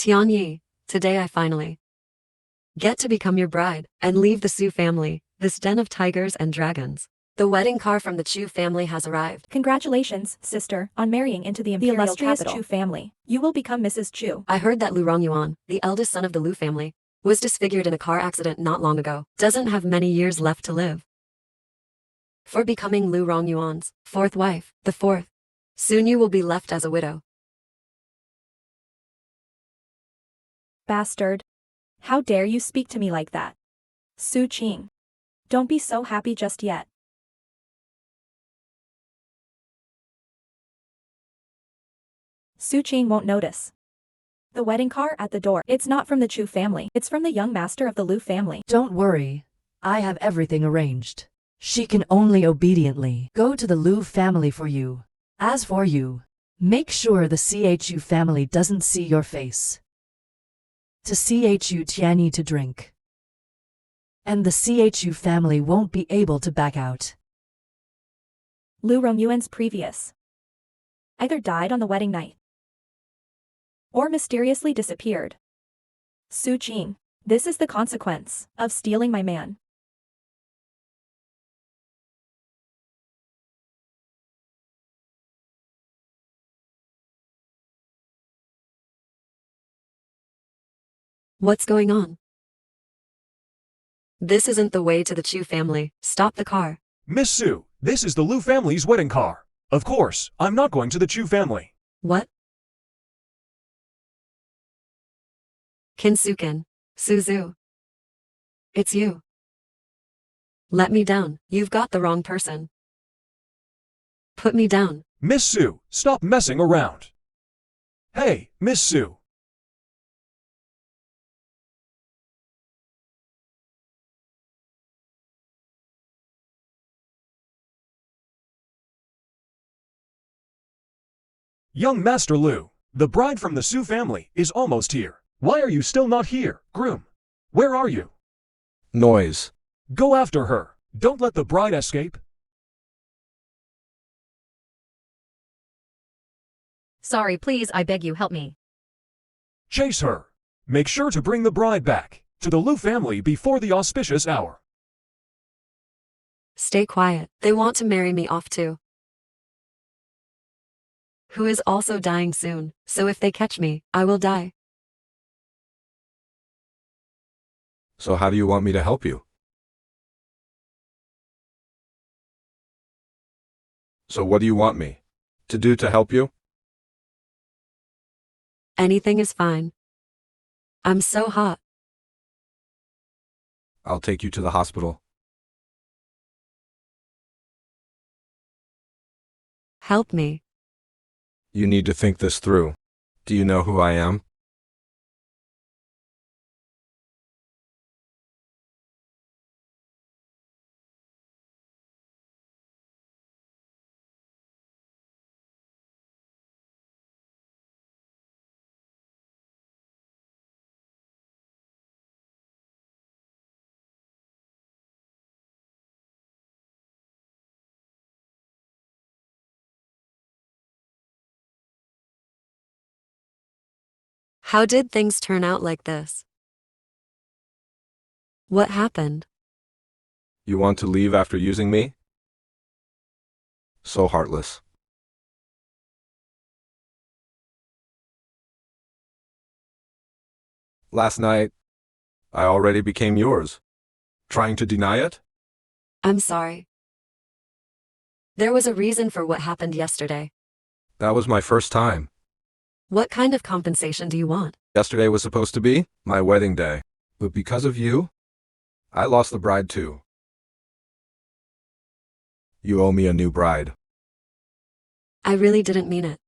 Tianyi, today I finally get to become your bride and leave the Su family, this den of tigers and dragons. The wedding car from the Chu family has arrived. Congratulations, sister, on marrying into the illustrious Chu family. You will become Mrs. Chu. I heard that Lu Rongyuan, the eldest son of the Lu family, was disfigured in a car accident not long ago. Doesn't have many years left to live. For becoming Lu Rongyuan's fourth wife, the fourth, soon you will be left as a widow. Bastard. How dare you speak to me like that? Su Qing. Don't be so happy just yet. Su Qing won't notice. The wedding car at the door. It's not from the Chu family. It's from the young master of the Lu family. Don't worry. I have everything arranged. She can only obediently go to the Lu family for you. As for you, make sure the Chu family doesn't see your face. To Chu Tianyi to drink. And the Chu family won't be able to back out. Lu Rongyuan's previous either died on the wedding night or mysteriously disappeared. Su Qing, this is the consequence of stealing my man. What's going on? This isn't the way to the Chu family. Stop the car. Miss Su, this is the Lu family's wedding car. Of course, I'm not going to the Chu family. What? Kinsuken, Suzu. It's you. Let me down. You've got the wrong person. Put me down. Miss Su, stop messing around. Hey, Miss Su. Young Master Lu, the bride from the Su family is almost here. Why are you still not here, groom? Where are you? Noise. Go after her. Don't let the bride escape. Sorry, please, I beg you, help me. Chase her. Make sure to bring the bride back to the Lu family before the auspicious hour. Stay quiet. They want to marry me off too. Who is also dying soon, so if they catch me, I will die. So how do you want me to help you? So what do you want me to do to help you? Anything is fine. I'm so hot. I'll take you to the hospital. Help me. You need to think this through. Do you know who I am? How did things turn out like this? What happened? You want to leave after using me? So heartless. Last night, I already became yours. Trying to deny it? I'm sorry. There was a reason for what happened yesterday. That was my first time. What kind of compensation do you want? Yesterday was supposed to be my wedding day. But because of you, I lost the bride too. You owe me a new bride. I really didn't mean it.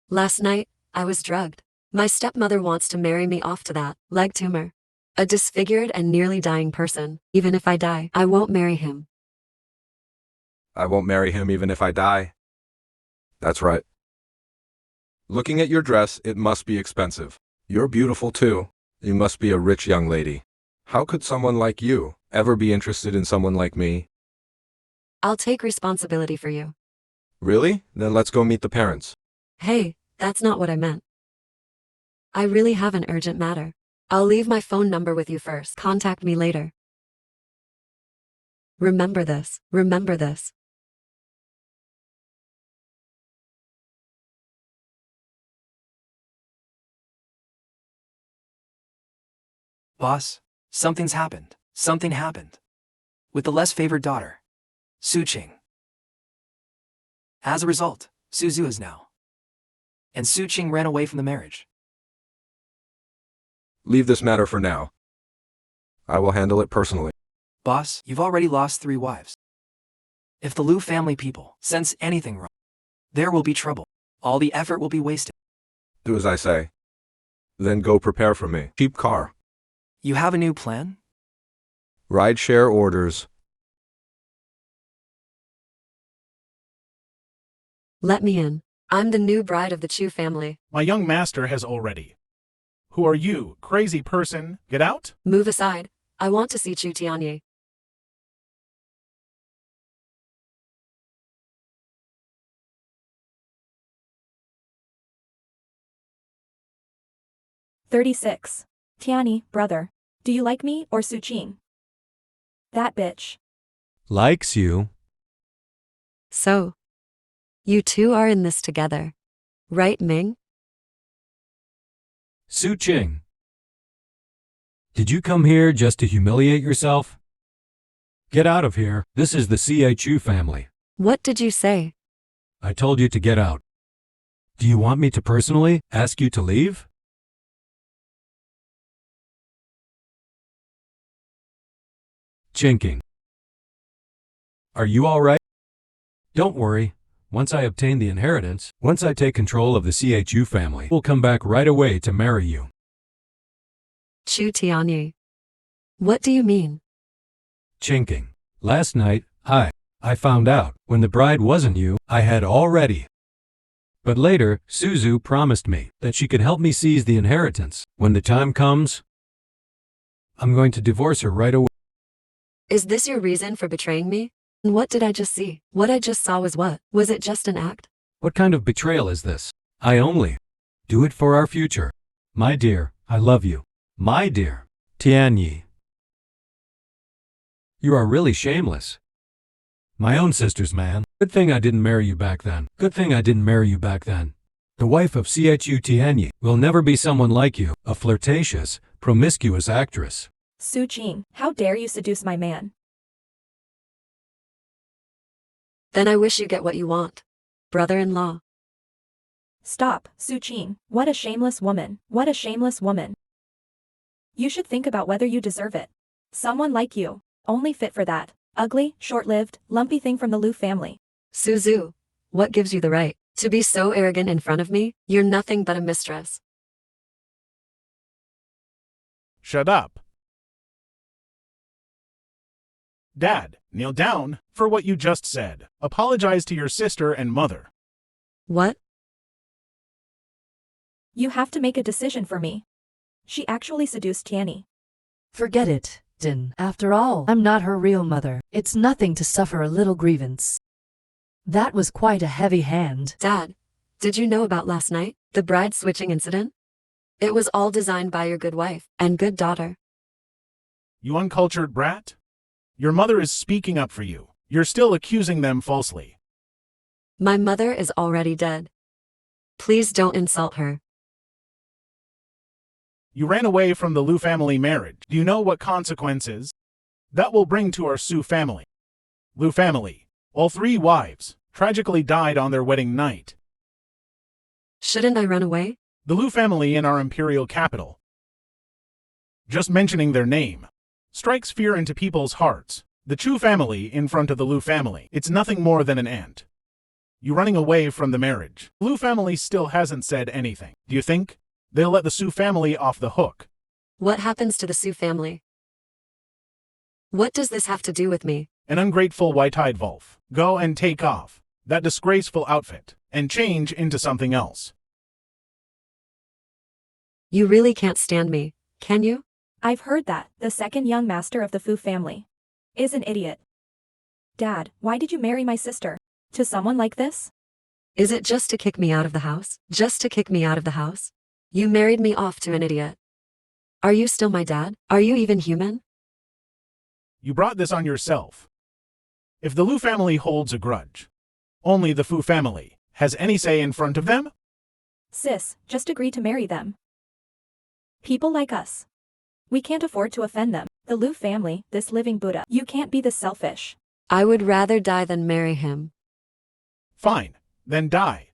Last night, I was drugged. My stepmother wants to marry me off to that leg tumor. A disfigured and nearly dying person. Even if I die, I won't marry him. I won't marry him even if I die. That's right. Looking at your dress, it must be expensive. You're beautiful too. You must be a rich young lady. How could someone like you ever be interested in someone like me? I'll take responsibility for you. Really? Then let's go meet the parents. Hey, that's not what I meant. I really have an urgent matter. I'll leave my phone number with you first. Contact me later. Remember this. Remember this. Boss, something's happened. Something happened. With the less favored daughter, Su Qing. As a result, Su Zhu is now. And Su Qing ran away from the marriage. Leave this matter for now. I will handle it personally. Boss, you've already lost 3 wives. If the Lu family people sense anything wrong, there will be trouble. All the effort will be wasted. Do as I say. Then go prepare for me. Cheap car. You have a new plan? Rideshare orders. Let me in. I'm the new bride of the Chu family. My young master has already. Who are you, crazy person? Get out? Move aside. I want to see Chu Tianyi. "36. Tianyi, brother. Do you like me or Su Qing? That bitch. Likes you. So, you two are in this together. Right, Ming? Su Qing. Did you come here just to humiliate yourself? Get out of here. This is the CHU family. What did you say? I told you to get out. Do you want me to personally ask you to leave? Chinking. Are you all right? Don't worry. Once I obtain the inheritance, once I take control of the CHU family, we'll come back right away to marry you. Chu Tianyi. What do you mean? Chinking. Last night, I found out, when the bride wasn't you, I had already. But later, Suzu promised me that she could help me seize the inheritance. When the time comes, I'm going to divorce her right away. Is this your reason for betraying me? And what did I just see? What I just saw was what? Was it just an act? What kind of betrayal is this? I only do it for our future. My dear, I love you. My dear, Tianyi. You are really shameless. My own sister's man. Good thing I didn't marry you back then. Good thing I didn't marry you back then. The wife of CHU Tianyi will never be someone like you, a flirtatious, promiscuous actress. Su Qing, how dare you seduce my man? Then I wish you get what you want. Brother-in-law. Stop, Su Qing. What a shameless woman. What a shameless woman. You should think about whether you deserve it. Someone like you, only fit for that ugly, short-lived, lumpy thing from the Lu family. Suzu, what gives you the right to be so arrogant in front of me? You're nothing but a mistress. Shut up. Dad, kneel down for what you just said. Apologize to your sister and mother. What? You have to make a decision for me. She actually seduced Tianyi. Forget it, Din. After all, I'm not her real mother. It's nothing to suffer a little grievance. That was quite a heavy hand. Dad, did you know about last night? The bride switching incident? It was all designed by your good wife and good daughter. You uncultured brat? Your mother is speaking up for you. You're still accusing them falsely. My mother is already dead. Please don't insult her. You ran away from the Lu family marriage. Do you know what consequences that will bring to our Su family? Lu family, all 3 wives, tragically died on their wedding night. Shouldn't I run away? The Lu family in our imperial capital. Just mentioning their name strikes fear into people's hearts. The Chu family in front of the Lu family. It's nothing more than an ant. You running away from the marriage. Lu family still hasn't said anything. Do you think they'll let the Su family off the hook? What happens to the Su family? What does this have to do with me? An ungrateful white-eyed wolf. Go and take off that disgraceful outfit and change into something else. You really can't stand me, can you? I've heard that the second young master of the Fu family is an idiot. Dad, why did you marry my sister? To someone like this? Is it just to kick me out of the house? Just to kick me out of the house? You married me off to an idiot. Are you still my dad? Are you even human? You brought this on yourself. If the Lu family holds a grudge, only the Fu family has any say in front of them? Sis, just agree to marry them. People like us. We can't afford to offend them. The Lu family, this living Buddha. You can't be this selfish. I would rather die than marry him. Fine, then die.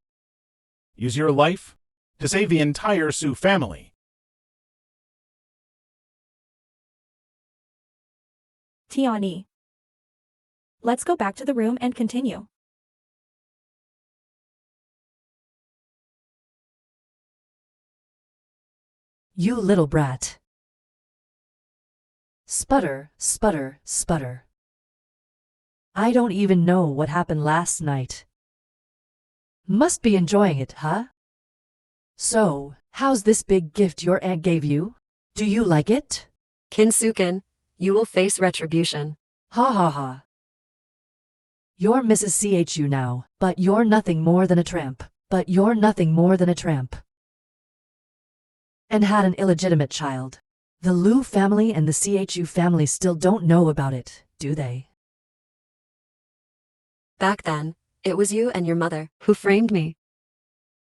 Use your life to save the entire Su family. Tiani. Let's go back to the room and continue. You little brat. Sputter, sputter, sputter. I don't even know what happened last night. Must be enjoying it, huh? So, how's this big gift your aunt gave you? Do you like it? Kinsuken, you will face retribution. Ha ha ha. You're Mrs. CHU now, but you're nothing more than a tramp. But you're nothing more than a tramp. And had an illegitimate child. The Lu family and the CHU family still don't know about it, do they? Back then, it was you and your mother who framed me.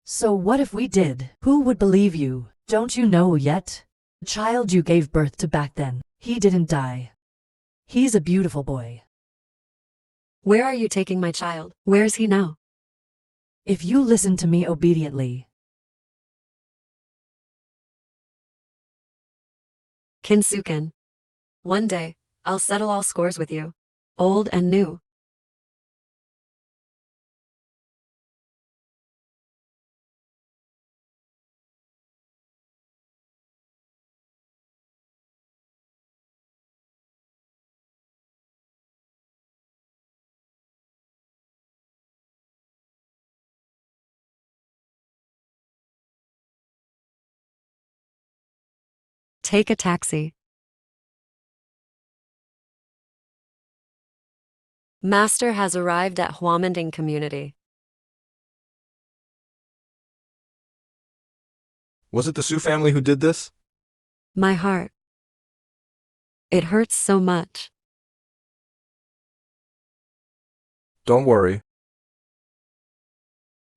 So what if we did? Who would believe you? Don't you know yet? The child you gave birth to back then, he didn't die. He's a beautiful boy. Where are you taking my child? Where's he now? If you listen to me obediently. Kinsuken. One day, I'll settle all scores with you. Old and new. Take a taxi. Master has arrived at Huamending community. Was it the Su family who did this? My heart. It hurts so much. Don't worry.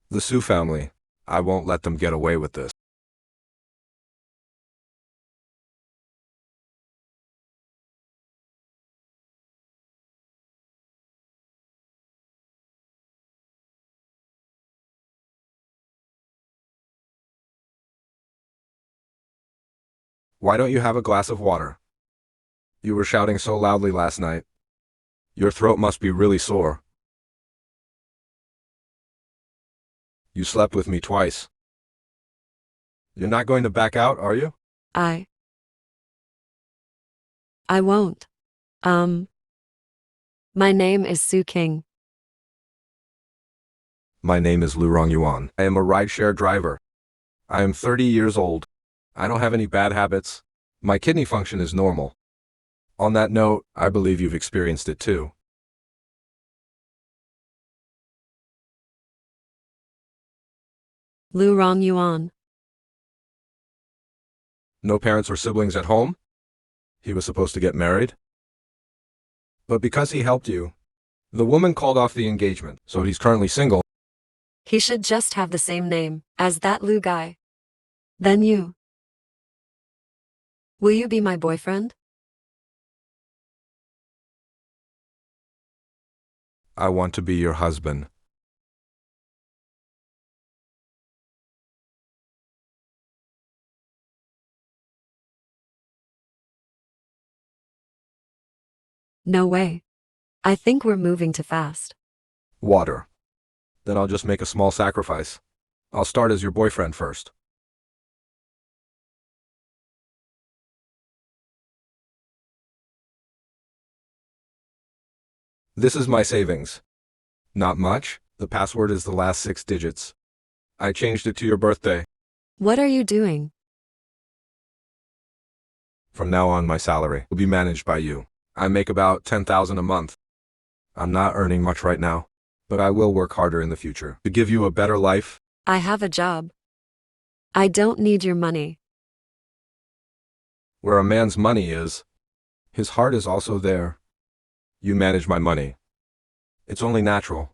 The Su family. I won't let them get away with this. Why don't you have a glass of water? You were shouting so loudly last night. Your throat must be really sore. You slept with me twice. You're not going to back out, are you? I won't. My name is Su King. My name is Lu Rongyuan. I am a rideshare driver. I am 30 years old. I don't have any bad habits. My kidney function is normal. On that note, I believe you've experienced it too. Lu Rongyuan. No parents or siblings at home? He was supposed to get married? But because he helped you, the woman called off the engagement, so he's currently single. He should just have the same name as that Lu guy. Then you. Will you be my boyfriend? I want to be your husband. No way. I think we're moving too fast. Water. Then I'll just make a small sacrifice. I'll start as your boyfriend first. This is my savings. Not much. The password is the last 6 digits. I changed it to your birthday. What are you doing? From now on, my salary will be managed by you. I make about 10,000 a month. I'm not earning much right now, but I will work harder in the future to give you a better life. I have a job. I don't need your money. Where a man's money is, his heart is also there. You manage my money. It's only natural.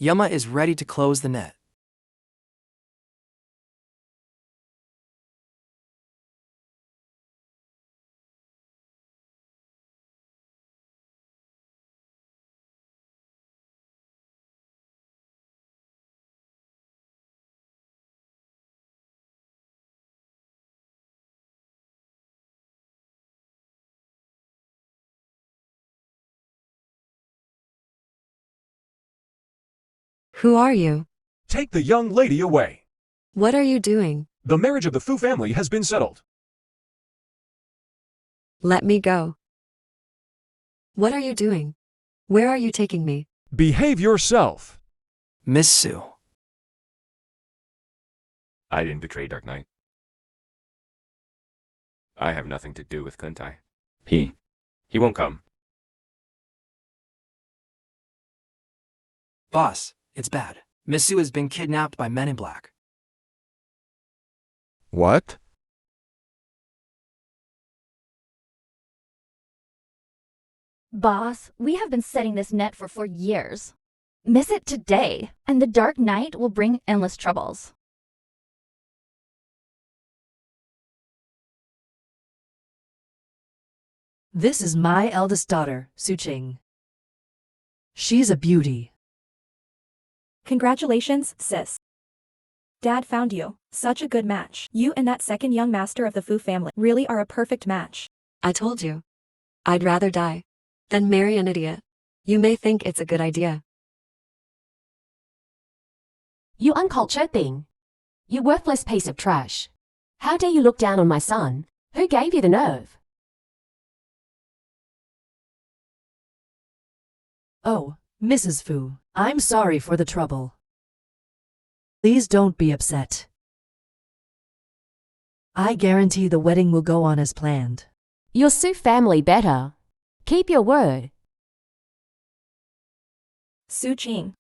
Yama is ready to close the net. Who are you? Take the young lady away. What are you doing? The marriage of the Fu family has been settled. Let me go. What are you doing? Where are you taking me? Behave yourself. Miss Su. I didn't betray Dark Knight. I have nothing to do with Kuntai. He won't come. Boss, it's bad. Miss Su has been kidnapped by Men in Black. What? Boss, we have been setting this net for years. Miss it today, and the Dark Knight will bring endless troubles. This is my eldest daughter, Su-ching. She's a beauty. Congratulations, sis. Dad found you. Such a good match. You and that second young master of the Fu family really are a perfect match. I told you. I'd rather die than marry an idiot. You may think it's a good idea. You uncultured thing. You worthless piece of trash. How dare you look down on my son? Who gave you the nerve? Oh, Mrs. Fu, I'm sorry for the trouble. Please don't be upset. I guarantee the wedding will go on as planned. Your Su family better. Keep your word. Su-ching.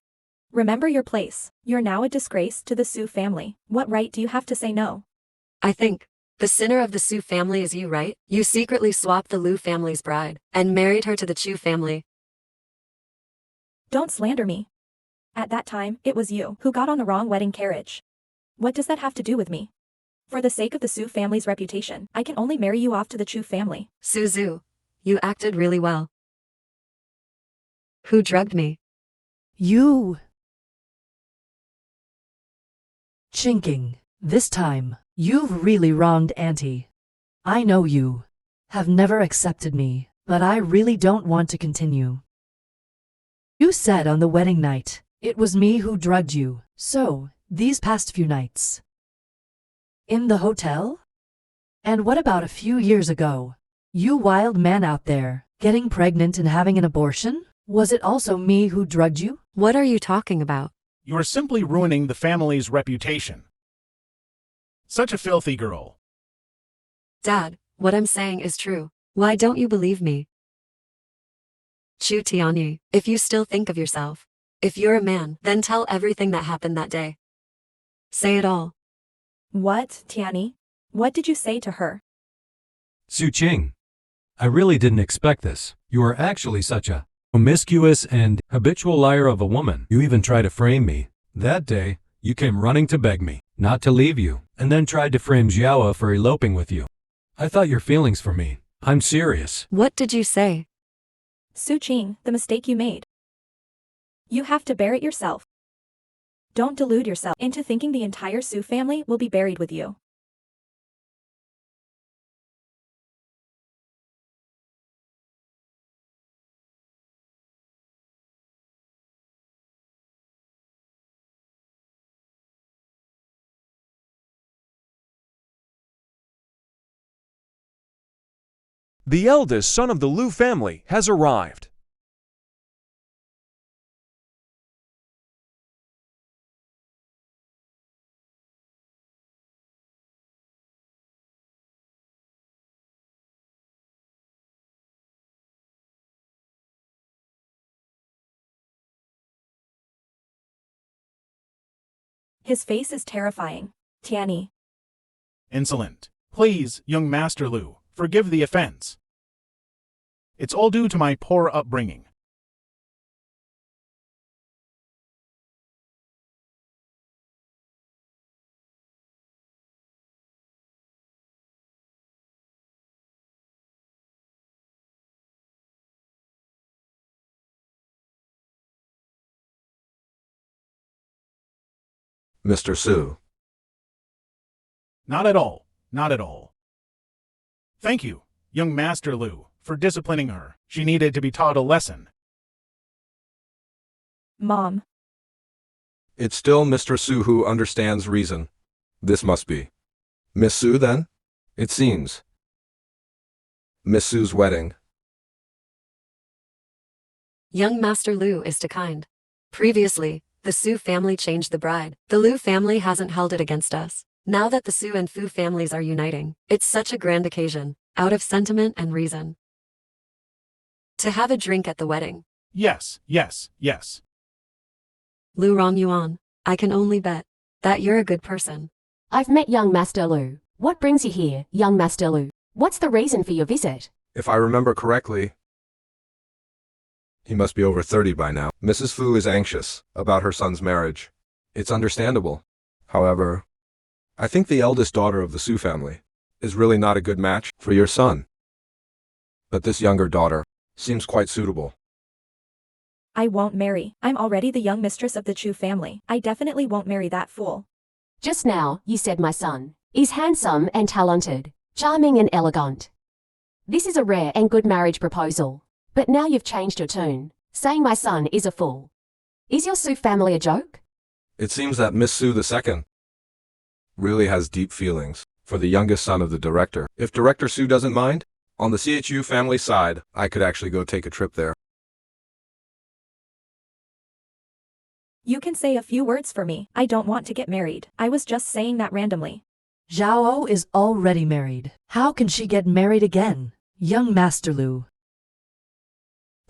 Remember your place. You're now a disgrace to the Su family. What right do you have to say no? I think the sinner of the Su family is you, right? You secretly swapped the Liu family's bride and married her to the Chu family. Don't slander me. At that time, it was you who got on the wrong wedding carriage. What does that have to do with me? For the sake of the Su family's reputation, I can only marry you off to the Chu family. Suzu, you acted really well. Who drugged me? You. Chinking. This time, you've really wronged Auntie. I know you have never accepted me, but I really don't want to continue. You said on the wedding night, it was me who drugged you, so, these past few nights. In the hotel? And what about a few years ago? You wild man out there, getting pregnant and having an abortion? Was it also me who drugged you? What are you talking about? You're simply ruining the family's reputation. Such a filthy girl. Dad, what I'm saying is true. Why don't you believe me? Chu Tianyi, if you still think of yourself, if you're a man, then tell everything that happened that day. Say it all. What, Tianyi? What did you say to her? Su-ching, I really didn't expect this. You are actually such a promiscuous and habitual liar of a woman. You even tried to frame me. That day, you came running to beg me not to leave you, and then tried to frame Xiaoa for eloping with you. I thought your feelings for me. I'm serious. What did you say? Su-ching, the mistake you made. You have to bear it yourself. Don't delude yourself into thinking the entire Su family will be buried with you. The eldest son of the Liu family has arrived. His face is terrifying. Tianyi. Insolent. Please, young Master Lu, forgive the offense. It's all due to my poor upbringing. Mr. Su. Not at all. Not at all. Thank you, young Master Lu, for disciplining her. She needed to be taught a lesson. Mom. It's still Mr. Su who understands reason. This must be Miss Su, then? It seems. Miss Su's wedding. Young Master Lu is too kind. Previously, the Su family changed the bride. The Lu family hasn't held it against us. Now that the Su and Fu families are uniting, it's such a grand occasion, out of sentiment and reason. To have a drink at the wedding. Yes, yes, yes. Lu Rongyuan, I can only bet that you're a good person. I've met young Master Lu. What brings you here, young Master Lu? What's the reason for your visit? If I remember correctly, he must be over 30 by now. Mrs. Fu is anxious about her son's marriage. It's understandable. However, I think the eldest daughter of the Su family is really not a good match for your son. But this younger daughter seems quite suitable. I won't marry. I'm already the young mistress of the Chu family. I definitely won't marry that fool. Just now, you said my son is handsome and talented, charming and elegant. This is a rare and good marriage proposal. But now you've changed your tune, saying my son is a fool. Is your Su family a joke? It seems that Miss Su II really has deep feelings for the youngest son of the director. If Director Su doesn't mind, on the CHU family side, I could actually go take a trip there. You can say a few words for me. I don't want to get married. I was just saying that randomly. Zhao is already married. How can she get married again? Young Master Lu.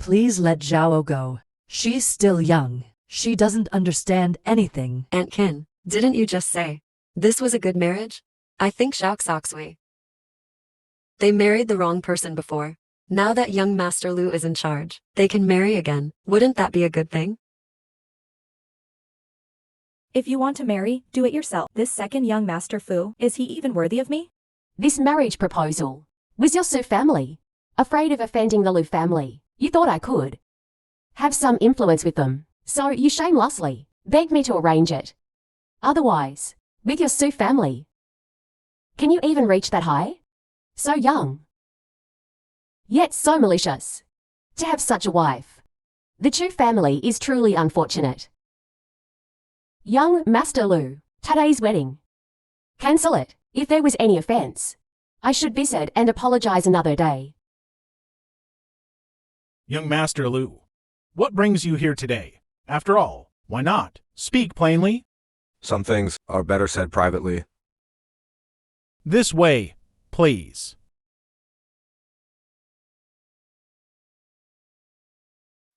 Please let Zhao go. She's still young. She doesn't understand anything. Aunt Kin, didn't you just say this was a good marriage? I think Xiaoxoxui. They married the wrong person before. Now that young Master Lu is in charge, they can marry again. Wouldn't that be a good thing? If you want to marry, do it yourself. This second young Master Fu, is he even worthy of me? This marriage proposal was your Su family. Afraid of offending the Lu family, you thought I could have some influence with them, so you shamelessly begged me to arrange it. Otherwise, with your Su family, can you even reach that high? So young, yet so malicious. To have such a wife. The Chu family is truly unfortunate. Young Master Lu, today's wedding. Cancel it. If there was any offense, I should visit and apologize another day. Young Master Lu, what brings you here today? After all, why not? Speak plainly. Some things are better said privately. This way, please.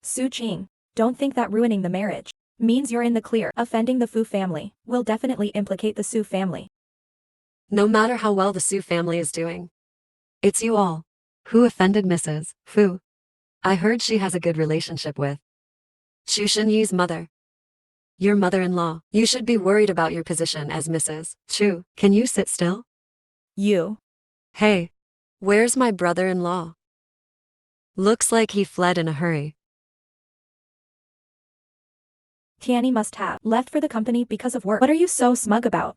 Su Qing, don't think that ruining the marriage means you're in the clear. Offending the Fu family will definitely implicate the Su family. No matter how well the Su family is doing, it's you all who offended Mrs. Fu. I heard she has a good relationship with Chu Shenyi's mother. Your mother-in-law. You should be worried about your position as Mrs. Chu. Can you sit still? You. Hey, where's my brother-in-law? Looks like he fled in a hurry. Tianyi must have left for the company because of work. What are you so smug about?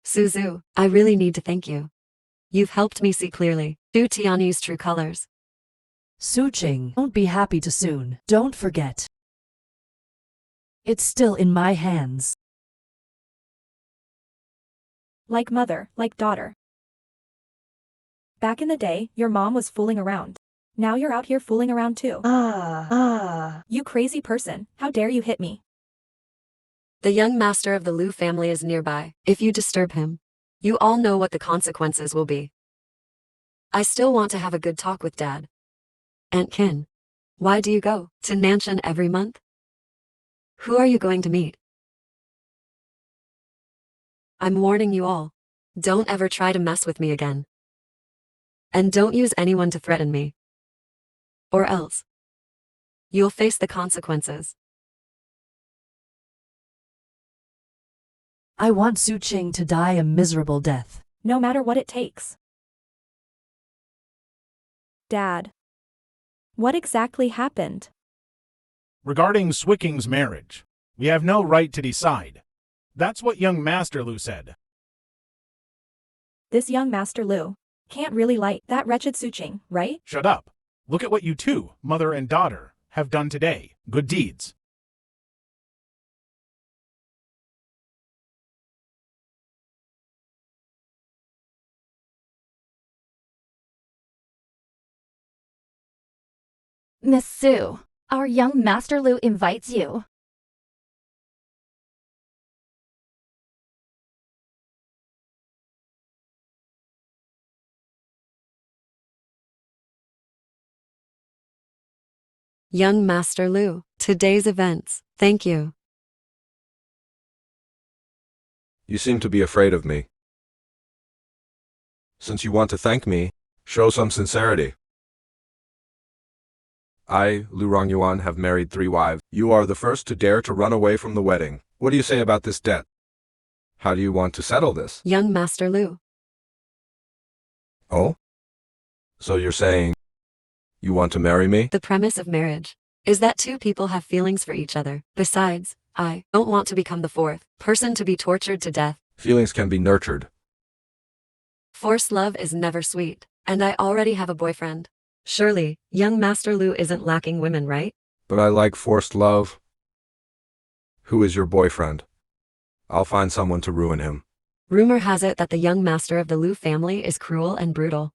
Suzu, I really need to thank you. You've helped me see clearly Su Tianyu's true colors. Su Qing, don't be happy too soon. Don't forget. It's still in my hands. Like mother, like daughter. Back in the day, your mom was fooling around. Now you're out here fooling around too. You crazy person, how dare you hit me? The young master of the Lu family is nearby. If you disturb him, you all know what the consequences will be. I still want to have a good talk with Dad. Aunt Kin, why do you go to Nanshan every month? Who are you going to meet? I'm warning you all. Don't ever try to mess with me again. And don't use anyone to threaten me. Or else. You'll face the consequences. I want Su Qing to die a miserable death. No matter what it takes. Dad. What exactly happened? Regarding Swicking's marriage, we have no right to decide. That's what young Master Lu said. This young Master Lu can't really like that wretched Su Qing, right? Shut up. Look at what you two, mother and daughter, have done today. Good deeds. Miss Su, our young Master Lu invites you. Young Master Lu, today's events, thank you. You seem to be afraid of me. Since you want to thank me, show some sincerity. I, Lu Rongyuan, have married 3 wives. You are the first to dare to run away from the wedding. What do you say about this debt? How do you want to settle this? Young Master Lu. Oh? So you're saying you want to marry me? The premise of marriage is that 2 people have feelings for each other. Besides, I don't want to become the 4th person to be tortured to death. Feelings can be nurtured. Forced love is never sweet, and I already have a boyfriend. Surely, young Master Lu isn't lacking women, right? But I like forced love. Who is your boyfriend? I'll find someone to ruin him. Rumor has it that the young master of the Lu family is cruel and brutal.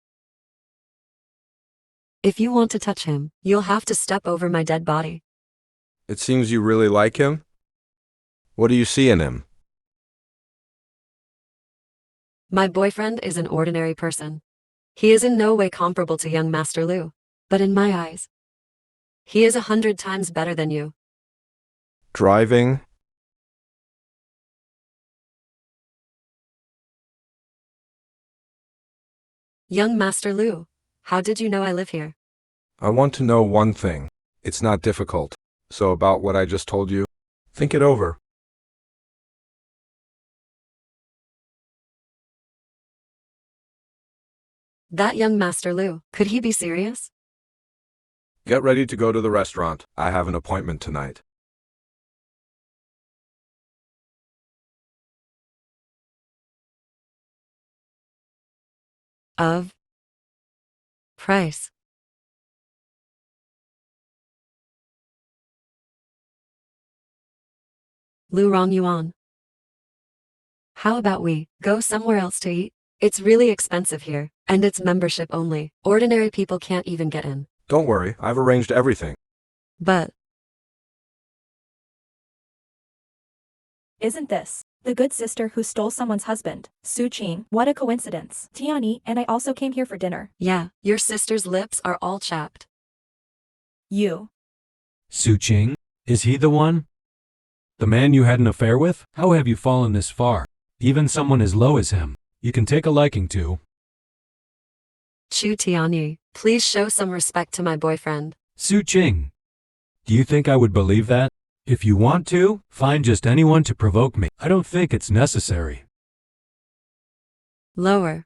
If you want to touch him, you'll have to step over my dead body. It seems you really like him? What do you see in him? My boyfriend is an ordinary person. He is in no way comparable to young Master Lu, but in my eyes, he is 100 times better than you. Driving? Young Master Lu, how did you know I live here? I want to know one thing. It's not difficult. So about what I just told you, think it over. That young Master Lu, could he be serious? Get ready to go to the restaurant. I have an appointment tonight. Of price. Lu Rongyuan. How about we go somewhere else to eat? It's really expensive here, and it's membership only. Ordinary people can't even get in. Don't worry, I've arranged everything. But Isn't this the good sister who stole someone's husband, Su Qing? What a coincidence. Tiani and I also came here for dinner. yeah, your sister's lips are all chapped. You. Su Qing? Is he the one? The man you had an affair with? How have you fallen this far? Even someone as low as him, you can take a liking to. Chu Tianyi, please show some respect to my boyfriend. Su Qing. Do you think I would believe that? If you want to, find just anyone to provoke me. I don't think it's necessary. Lower.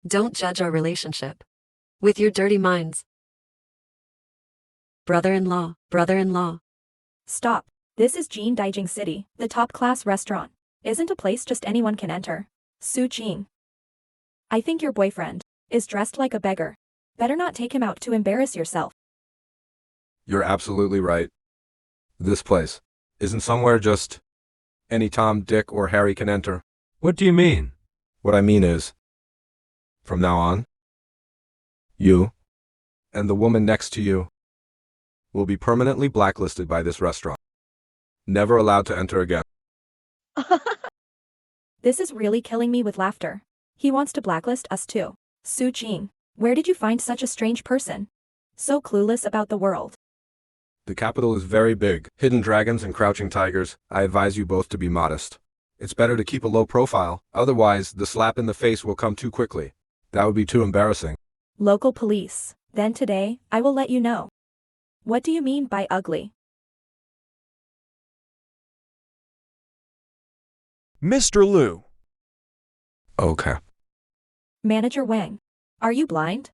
Don't judge our relationship with your dirty minds. Brother-in-law, brother-in-law. Stop. This is Jean Daijing City, the top-class restaurant. Isn't a place just anyone can enter. Su Qing. I think your boyfriend is dressed like a beggar. Better not take him out to embarrass yourself. You're absolutely right. This place isn't somewhere just any Tom, Dick, or Harry can enter. What do you mean? What I mean is, from now on, you and the woman next to you will be permanently blacklisted by this restaurant. Never allowed to enter again. This is really killing me with laughter. He wants to blacklist us too. Su Qing, where did you find such a strange person? So clueless about the world. The capital is very big. Hidden dragons and crouching tigers. I advise you both to be modest. It's better to keep a low profile, otherwise the slap in the face will come too quickly. That would be too embarrassing. Local police. Then today, I will let you know. What do you mean by ugly? Mr. Liu. Okay. Manager Wang. Are you blind?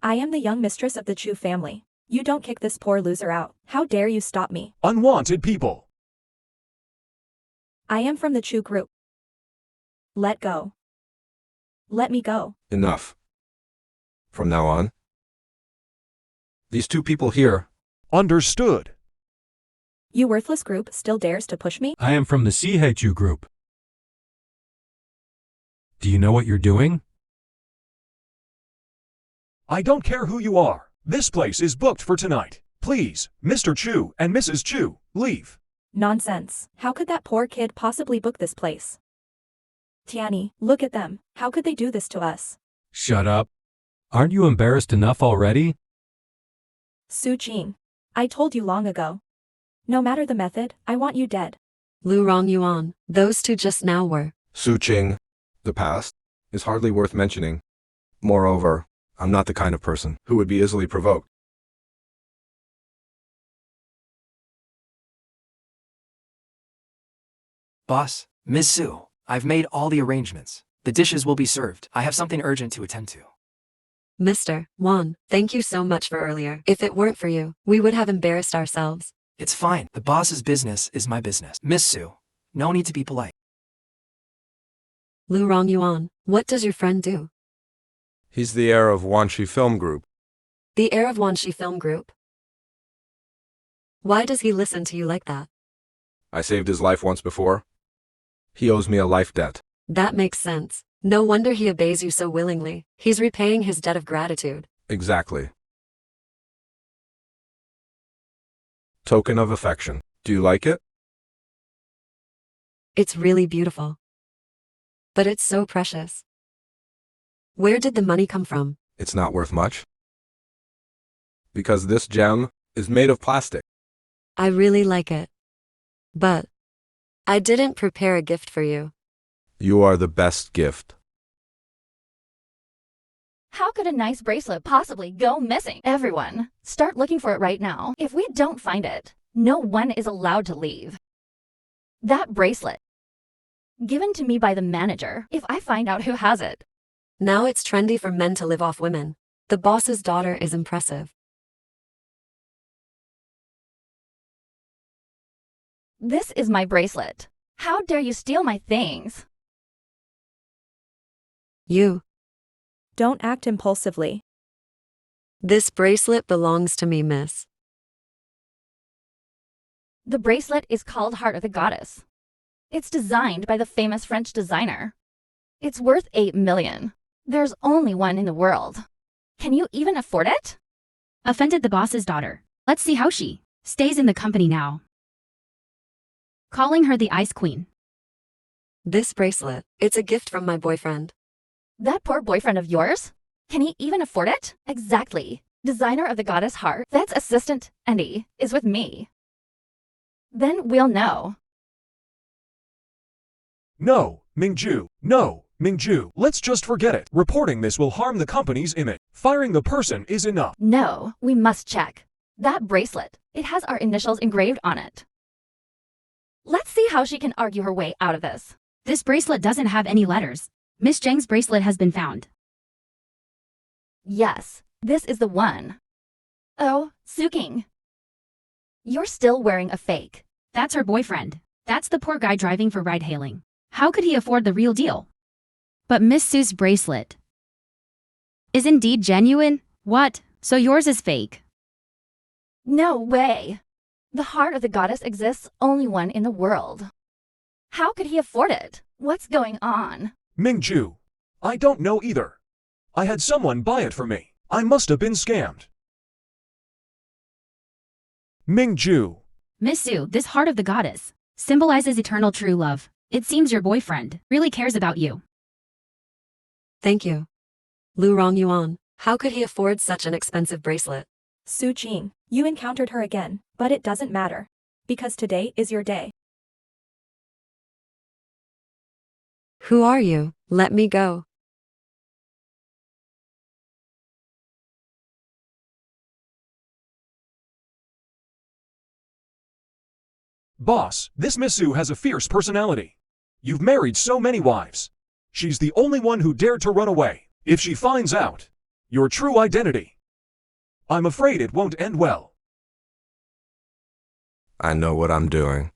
I am the young mistress of the Chu family. You don't kick this poor loser out. How dare you stop me? Unwanted people. I am from the Chu group. Let go. Let me go. Enough. From now on, these two people here. Understood. You worthless group still dares to push me? I am from the CHU group. Do you know what you're doing? I don't care who you are. This place is booked for tonight. Please, Mr. Chu and Mrs. Chu, leave. Nonsense. How could that poor kid possibly book this place? Tiani, look at them. How could they do this to us? Shut up. Aren't you embarrassed enough already? Su Qing. I told you long ago. No matter the method, I want you dead. Lu Rongyuan, those two just now were. Su Qing. The past is hardly worth mentioning. Moreover, I'm not the kind of person who would be easily provoked. Boss, Ms. Su, I've made all the arrangements. The dishes will be served. I have something urgent to attend to. Mr. Wan, thank you so much for earlier. If it weren't for you, we would have embarrassed ourselves. It's fine. The boss's business is my business. Miss Su, no need to be polite. Lu Rongyuan, what does your friend do? He's the heir of Wanshi Film Group. The heir of Wanshi Film Group? Why does he listen to you like that? I saved his life once before. He owes me a life debt. That makes sense. No wonder he obeys you so willingly. He's repaying his debt of gratitude. Exactly. Token of affection. Do you like it? It's really beautiful. But it's so precious. Where did the money come from? It's not worth much. Because this gem is made of plastic. I really like it. But I didn't prepare a gift for you. You are the best gift. How could a nice bracelet possibly go missing? Everyone, start looking for it right now. If we don't find it, no one is allowed to leave. That bracelet, given to me by the manager, if I find out who has it. Now it's trendy for men to live off women. The boss's daughter is impressive. This is my bracelet. How dare you steal my things? You. Don't act impulsively. This bracelet belongs to me, miss. The bracelet is called Heart of the Goddess. It's designed by the famous French designer. It's worth 8 million. There's only one in the world. Can you even afford it? Offended the boss's daughter. Let's see how she stays in the company now. Calling her the Ice Queen. This bracelet, it's a gift from my boyfriend. That poor boyfriend of yours? Can he even afford it? Exactly. Designer of the goddess Heart, that's assistant, Andy, is with me. Then we'll know. No, Mingju. No, Mingju. Let's just forget it. Reporting this will harm the company's image. Firing the person is enough. No, we must check. That bracelet, it has our initials engraved on it. Let's see how she can argue her way out of this. This bracelet doesn't have any letters. Miss Zheng's bracelet has been found. Yes, this is the one. Oh, Suking. You're still wearing a fake. That's her boyfriend. That's the poor guy driving for ride-hailing. How could he afford the real deal? But Miss Sue's bracelet is indeed genuine? What? So yours is fake? No way. The Heart of the Goddess exists only one in the world. How could he afford it? What's going on? Mingju. I don't know either. I had someone buy it for me. I must have been scammed. Mingju. Miss Sue, this Heart of the Goddess symbolizes eternal true love. It seems your boyfriend really cares about you. Thank you. Lu Rongyuan, how could he afford such an expensive bracelet? Su Jing, you encountered her again, but it doesn't matter. Because today is your day. Who are you? Let me go. Boss, this Miss Su has a fierce personality. You've married so many wives. She's the only one who dared to run away. If she finds out your true identity, I'm afraid it won't end well. I know what I'm doing.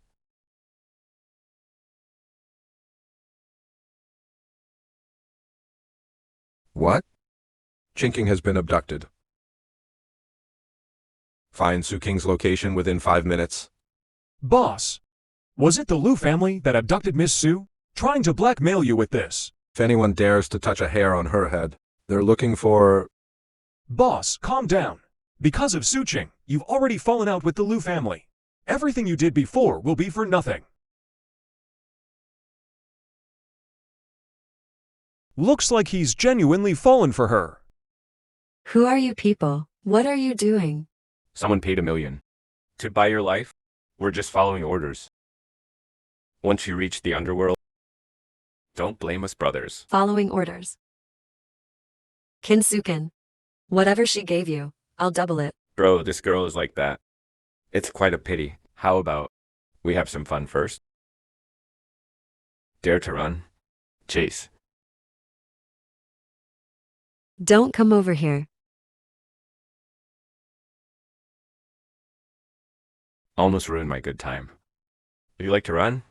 What? Chinking has been abducted. Find Su King's location within 5 minutes. Boss, was it the Liu family that abducted Miss Su, trying to blackmail you with this? If anyone dares to touch a hair on her head, they're looking for... Boss, calm down. Because of Su Qing, you've already fallen out with the Liu family. Everything you did before will be for nothing. Looks like he's genuinely fallen for her. Who are you people? What are you doing? Someone paid $1 million. To buy your life? We're just following orders. Once you reach the Underworld, don't blame us, brothers. Following orders. Kinsuken. Whatever she gave you, I'll double it. Bro, this girl is like that. It's quite a pity. How about we have some fun first? Dare to run? Chase. Don't come over here. Almost ruined my good time. Would you like to run?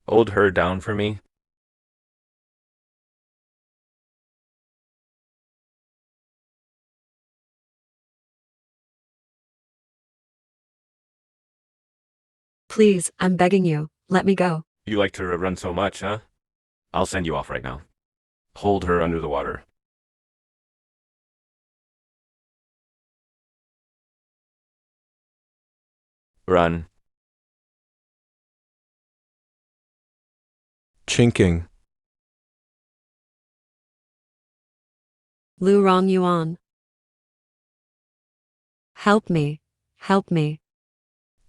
Hold her down for me. Please, I'm begging you, let me go. You like to run so much, huh? I'll send you off right now. Hold her under the water. Run. Chinking. Lu Rong Yuan. Help me. Help me.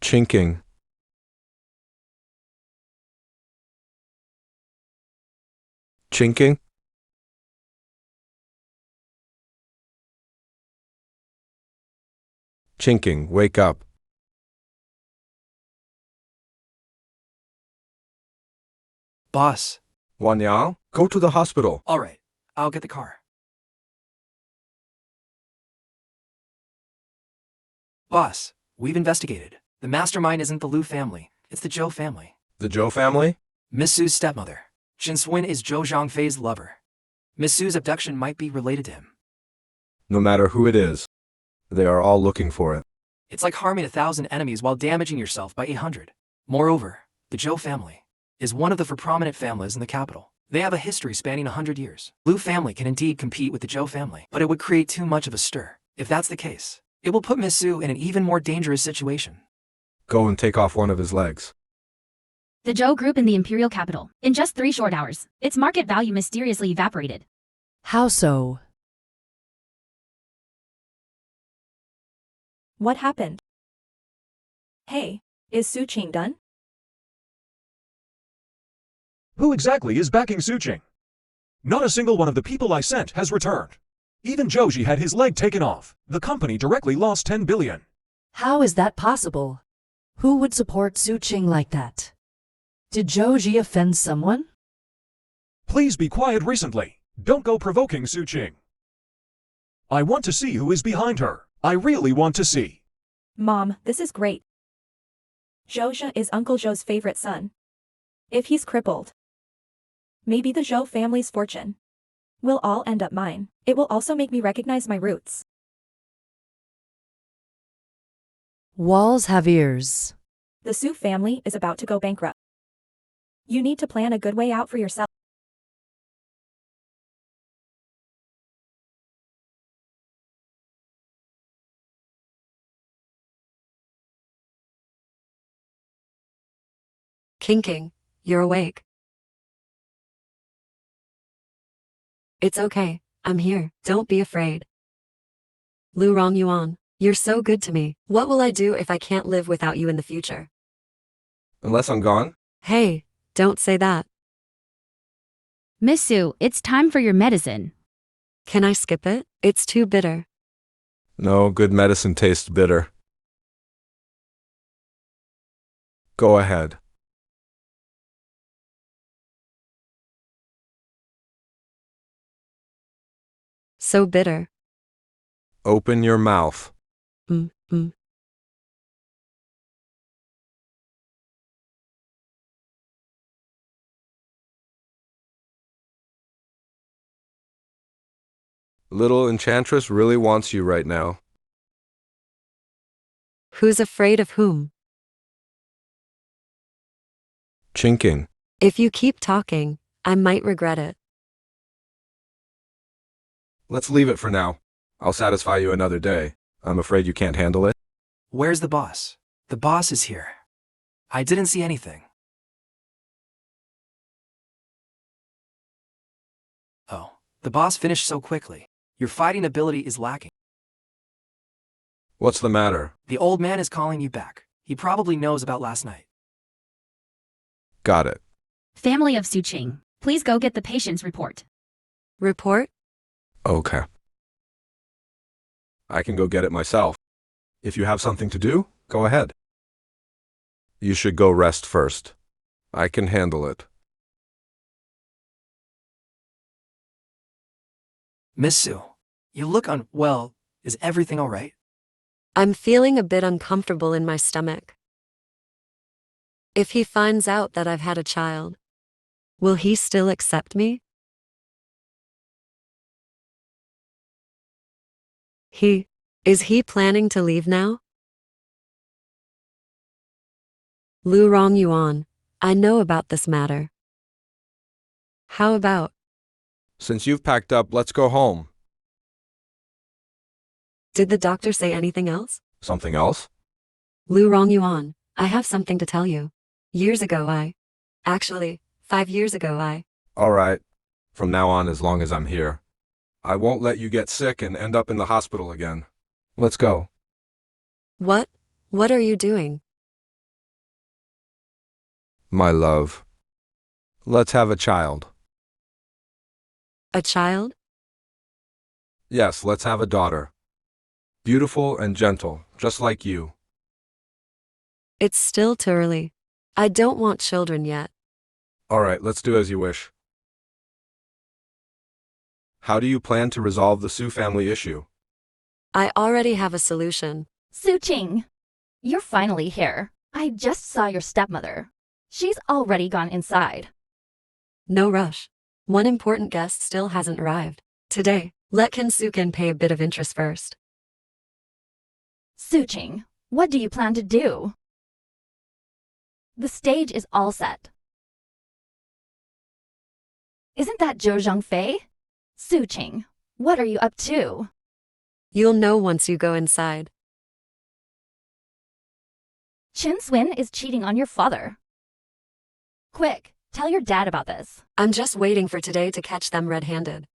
Chinking. Chinking? Chinking, wake up. Boss. Wan Yao, go to the hospital. All right, I'll get the car. Boss, we've investigated. The mastermind isn't the Liu family, it's the Zhou family. The Zhou family? Miss Su's stepmother. Chinesedrama is Zhou Zhangfei's lover. Miss Su's abduction might be related to him. No matter who it is, they are all looking for it. It's like harming 1,000 enemies while damaging yourself by 800. Moreover, the Zhou family is one of the prominent families in the capital. They have a history spanning 100 years. Liu family can indeed compete with the Zhou family, but it would create too much of a stir. If that's the case, it will put Miss Su in an even more dangerous situation. Go and take off one of his legs. The Zhou group in the imperial capital. In just 3 short hours, its market value mysteriously evaporated. How so? What happened? Hey, is Su Qing done? Who exactly is backing Su Qing? Not a single one of the people I sent has returned. Even Zhouji had his leg taken off. The company directly lost 10 billion. How is that possible? Who would support Su Qing like that? Did Zhou Ji offend someone? Please be quiet recently. Don't go provoking Su Qing. I want to see who is behind her. I really want to see. Mom, this is great. Zhou is Uncle Zhou's favorite son. If he's crippled, maybe the Zhou family's fortune will all end up mine. It will also make me recognize my roots. Walls have ears. The Su family is about to go bankrupt. You need to plan a good way out for yourself. King, you're awake. It's okay, I'm here, don't be afraid. Lu Rongyuan, you're so good to me. What will I do if I can't live without you in the future? Unless I'm gone? Hey, don't say that. Miss Su, it's time for your medicine. Can I skip it? It's too bitter. No, good medicine tastes bitter. Go ahead. So bitter. Open your mouth. Mm, mm. Little Enchantress really wants you right now. Who's afraid of whom? Chinking. If you keep talking, I might regret it. Let's leave it for now. I'll satisfy you another day. I'm afraid you can't handle it. Where's the boss? The boss is here. I didn't see anything. Oh, the boss finished so quickly. Your fighting ability is lacking. What's the matter? The old man is calling you back. He probably knows about last night. Got it. Family of Su Qing, please go get the patient's report. Report? Okay. I can go get it myself. If you have something to do, go ahead. You should go rest first. I can handle it. Miss Su, you look unwell. Is everything all right? I'm feeling a bit uncomfortable in my stomach. If he finds out that I've had a child, will he still accept me? Is he planning to leave now? Lu Rongyuan, I know about this matter. How about? Since you've packed up, let's go home. Did the doctor say anything else? Something else? Lu Rongyuan, I have something to tell you. Years ago Actually, 5 years ago All right. From now on, as long as I'm here, I won't let you get sick and end up in the hospital again. Let's go. What? What are you doing? My love. Let's have a child. A child? Yes, let's have a daughter. Beautiful and gentle, just like you. It's still too early. I don't want children yet. All right, let's do as you wish. How do you plan to resolve the Su family issue? I already have a solution. Su Qing, you're finally here. I just saw your stepmother. She's already gone inside. No rush. One important guest still hasn't arrived. Today, let Kensuken pay a bit of interest first. Su Qing, what do you plan to do? The stage is all set. Isn't that Zhou Zhangfei? Su Qing, what are you up to? You'll know once you go inside. Chinesedrama is cheating on your father. Quick, tell your dad about this. I'm just waiting for today to catch them red-handed.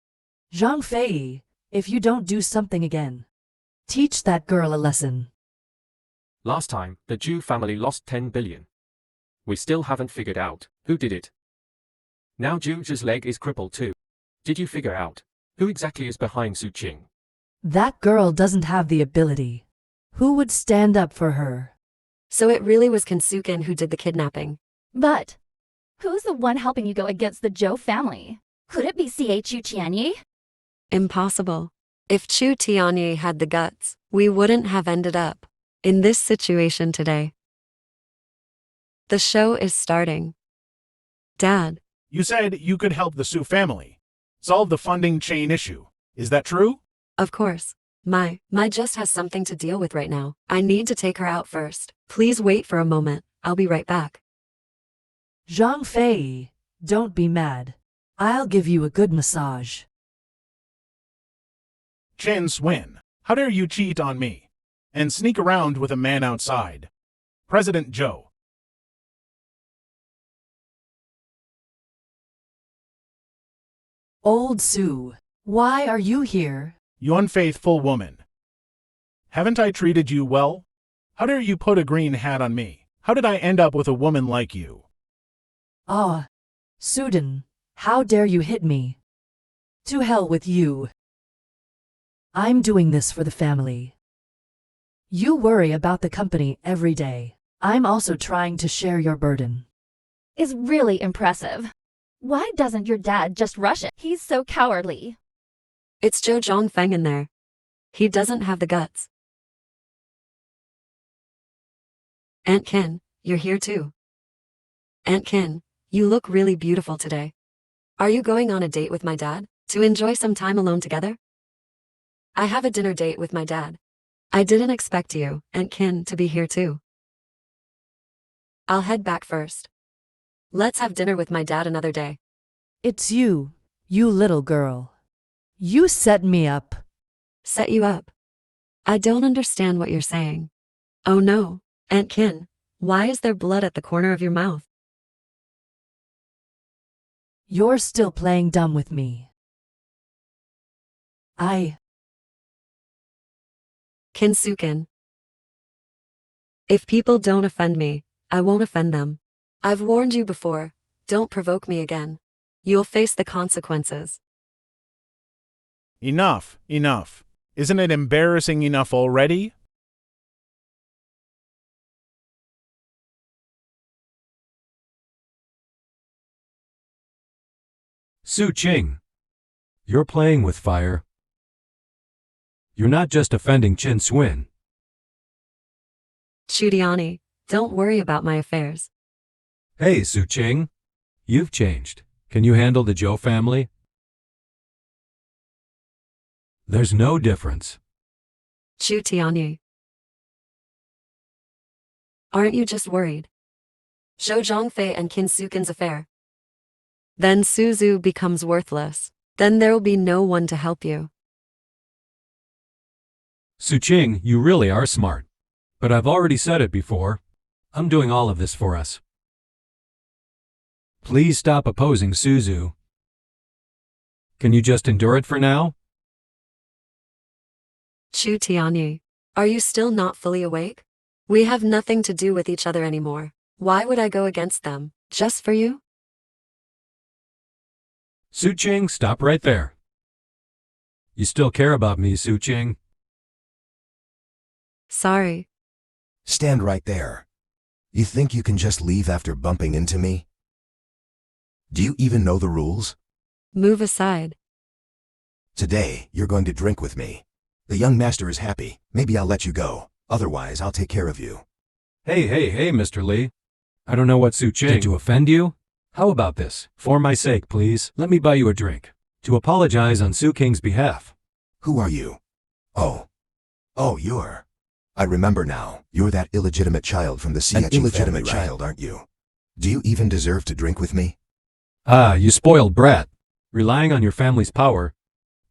Zhang Fei, if you don't do something again, teach that girl a lesson. Last time, the Zhu family lost 10 billion. We still haven't figured out who did it. Now Zhu's leg is crippled too. Did you figure out who exactly is behind Su Qing? That girl doesn't have the ability. Who would stand up for her? So it really was Kensuken who did the kidnapping. But who's the one helping you go against the Zhou family? Could it be Chu Tianyi? Impossible. If Chu Tianyi had the guts, we wouldn't have ended up in this situation today. The show is starting. Dad. You said you could help the Su family solve the funding chain issue. Is that true? Of course. My just has something to deal with right now. I need to take her out first. Please wait for a moment. I'll be right back. Zhang Fei, don't be mad. I'll give you a good massage. Chen Swin, how dare you cheat on me and sneak around with a man outside? President Zhou. Old Su, why are you here? You unfaithful woman. Haven't I treated you well? How dare you put a green hat on me? How did I end up with a woman like you? Ah, Sudan, how dare you hit me? To hell with you. I'm doing this for the family. You worry about the company every day. I'm also trying to share your burden. Is really impressive. Why doesn't your dad just rush it? He's so cowardly. It's Zhou Zhongfeng in there. He doesn't have the guts. Aunt Kin, you're here too. Aunt Kin, you look really beautiful today. Are you going on a date with my dad, to enjoy some time alone together? I have a dinner date with my dad. I didn't expect you, Aunt Kin, to be here too. I'll head back first. Let's have dinner with my dad another day. It's you, you little girl. You set me up. Set you up? I don't understand what you're saying. Oh no, Aunt Kin, why is there blood at the corner of your mouth? You're still playing dumb with me. Kinsuken. If people don't offend me, I won't offend them. I've warned you before, don't provoke me again. You'll face the consequences. Enough, enough. Isn't it embarrassing enough already? Su Qing, you're playing with fire. You're not just offending Chin Swin. Chudiani, don't worry about my affairs. Hey, Su Qing, you've changed. Can you handle the Zhou family? There's no difference. Chu Tianyi. Aren't you just worried? Zhou Zhongfei and Kinsuken's affair. Then Suzu becomes worthless. Then there will be no one to help you. Su Qing, you really are smart. But I've already said it before. I'm doing all of this for us. Please stop opposing Suzu. Can you just endure it for now? Chu Tianyi, are you still not fully awake? We have nothing to do with each other anymore. Why would I go against them, just for you? Su Qing, stop right there. You still care about me, Su Qing? Sorry. Stand right there. You think you can just leave after bumping into me? Do you even know the rules? Move aside. Today, you're going to drink with me. The young master is happy. Maybe I'll let you go. Otherwise, I'll take care of you. Hey, Mr. Lee. I don't know what Su Qing did to offend you. How about this? For my sake, please, let me buy you a drink. To apologize on Su Qing's behalf. Who are you? Oh, you're... I remember now. You're that illegitimate child from the CHU family, right? An illegitimate child, aren't you? Do you even deserve to drink with me? Ah, you spoiled brat. Relying on your family's power.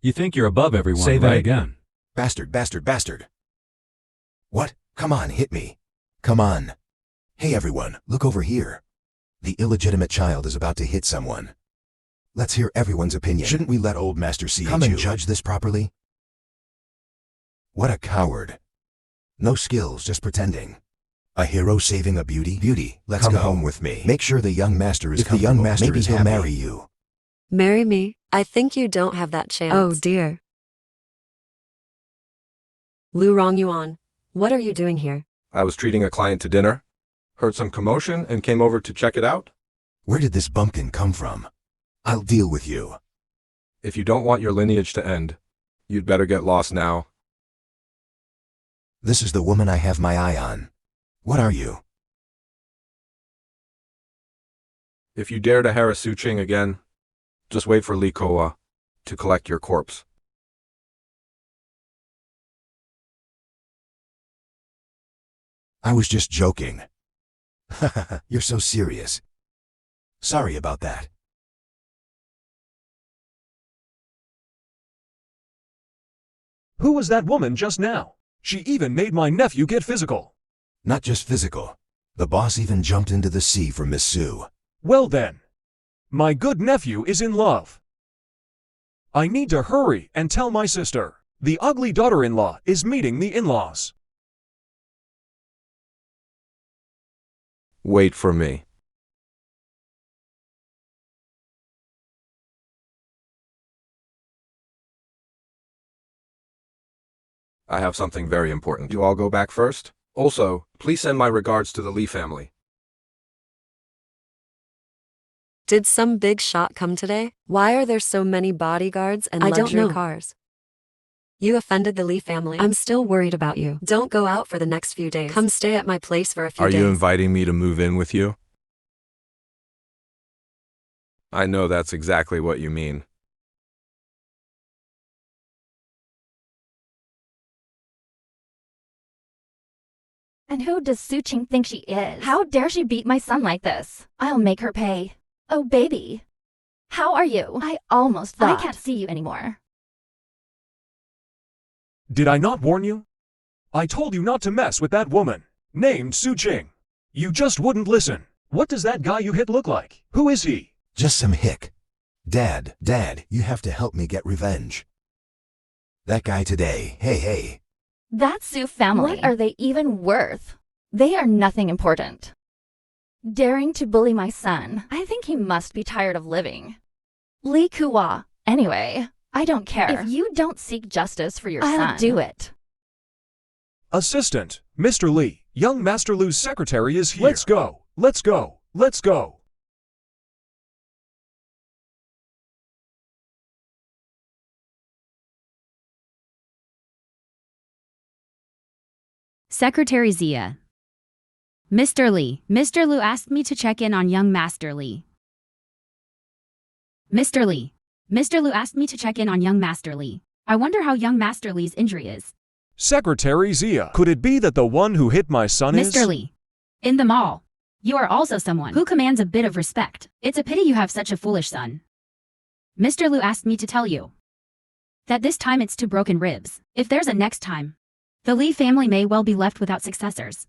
You think you're above everyone, Say that again. Bastard. What? Come on, hit me. Come on. Hey everyone, look over here. The illegitimate child is about to hit someone. Let's hear everyone's opinion. Shouldn't we let old Master CHU come and judge this properly? What a coward. No skills, just pretending. A hero saving a beauty? Beauty, let's come home with me. Make sure the young master is comfortable. If the young master is happy, marry you. Marry me? I think you don't have that chance. Oh dear. Lu Rongyuan, what are you doing here? I was treating a client to dinner, heard some commotion, and came over to check it out. Where did this bumpkin come from? I'll deal with you. If you don't want your lineage to end, you'd better get lost now. This is the woman I have my eye on. What are you? If you dare to harass Su Qing again, just wait for Li Koa to collect your corpse. I was just joking. You're so serious. Sorry about that. Who was that woman just now? She even made my nephew get physical. Not just physical. The boss even jumped into the sea for Miss Su. Well then. My good nephew is in love. I need to hurry and tell my sister. The ugly daughter-in-law is meeting the in-laws. Wait for me. I have something very important. You all go back first? Also, please send my regards to the Lee family. Did some big shot come today? Why are there so many bodyguards and I don't luxury know. cars? You offended the Lee family. I'm still worried about you. Don't go out for the next few days. Come stay at my place for a few Are days. you inviting me to move in with you? I know that's exactly what you mean. And who does Su Qing think she is? How dare she beat my son like this? I'll make her pay. Oh, baby. How are you? I almost thought I can't see you anymore. Did I not warn you? I told you not to mess with that woman, named Su Qing. You just wouldn't listen. What does that guy you hit look like? Who is he? Just some hick. Dad, you have to help me get revenge. That guy today, hey. That Su family. What are they even worth? They are nothing important. Daring to bully my son. I think he must be tired of living. Li Kuwa. Anyway, I don't care. If you don't seek justice for your son, I'll do it. Assistant, Mr. Lee, young Master Lu's secretary is here. Let's go. Secretary Zia. Mr. Lee, Mr. Lu asked me to check in on young Master Lee. Mr. Lee, Mr. Lu asked me to check in on young Master Lee. I wonder how young Master Lee's injury is. Secretary Zia, could it be that the one who hit my son is? Mr. Lee, in the mall. You are also someone who commands a bit of respect. It's a pity you have such a foolish son. Mr. Lu asked me to tell you that this time it's 2 broken ribs. If there's a next time, the Lee family may well be left without successors.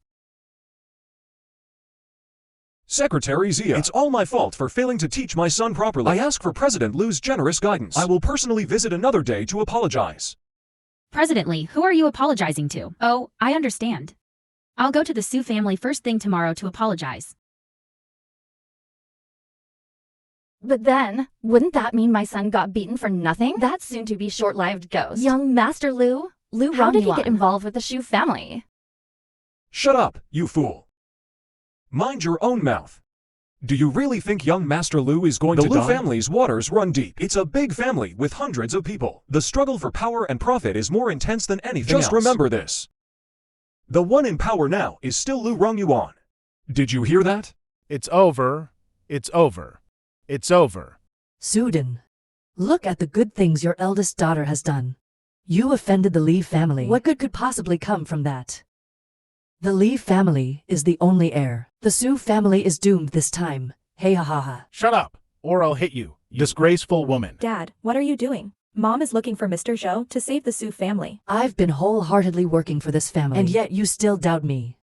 Secretary Zia, it's all my fault for failing to teach my son properly. I ask for President Lu's generous guidance. I will personally visit another day to apologize. President Lee, who are you apologizing to? Oh, I understand. I'll go to the Su family first thing tomorrow to apologize. But then, wouldn't that mean my son got beaten for nothing? That soon-to-be short-lived ghost. Young Master Lu? How did he get involved with the Shu family? Shut up, you fool. Mind your own mouth. Do you really think young Master Lu is going to die? The Lu family's waters run deep. It's a big family with hundreds of people. The struggle for power and profit is more intense than anything else. Just remember this. The one in power now is still Lu Rongyuan. Did you hear that? It's over. Sudin, look at the good things your eldest daughter has done. You offended the Lee family. What good could possibly come from that? The Lee family is the only heir. The Su family is doomed this time. Hey ha ha ha. Shut up, or I'll hit you, disgraceful woman. Dad, what are you doing? Mom is looking for Mr. Zhou to save the Su family. I've been wholeheartedly working for this family, and yet you still doubt me.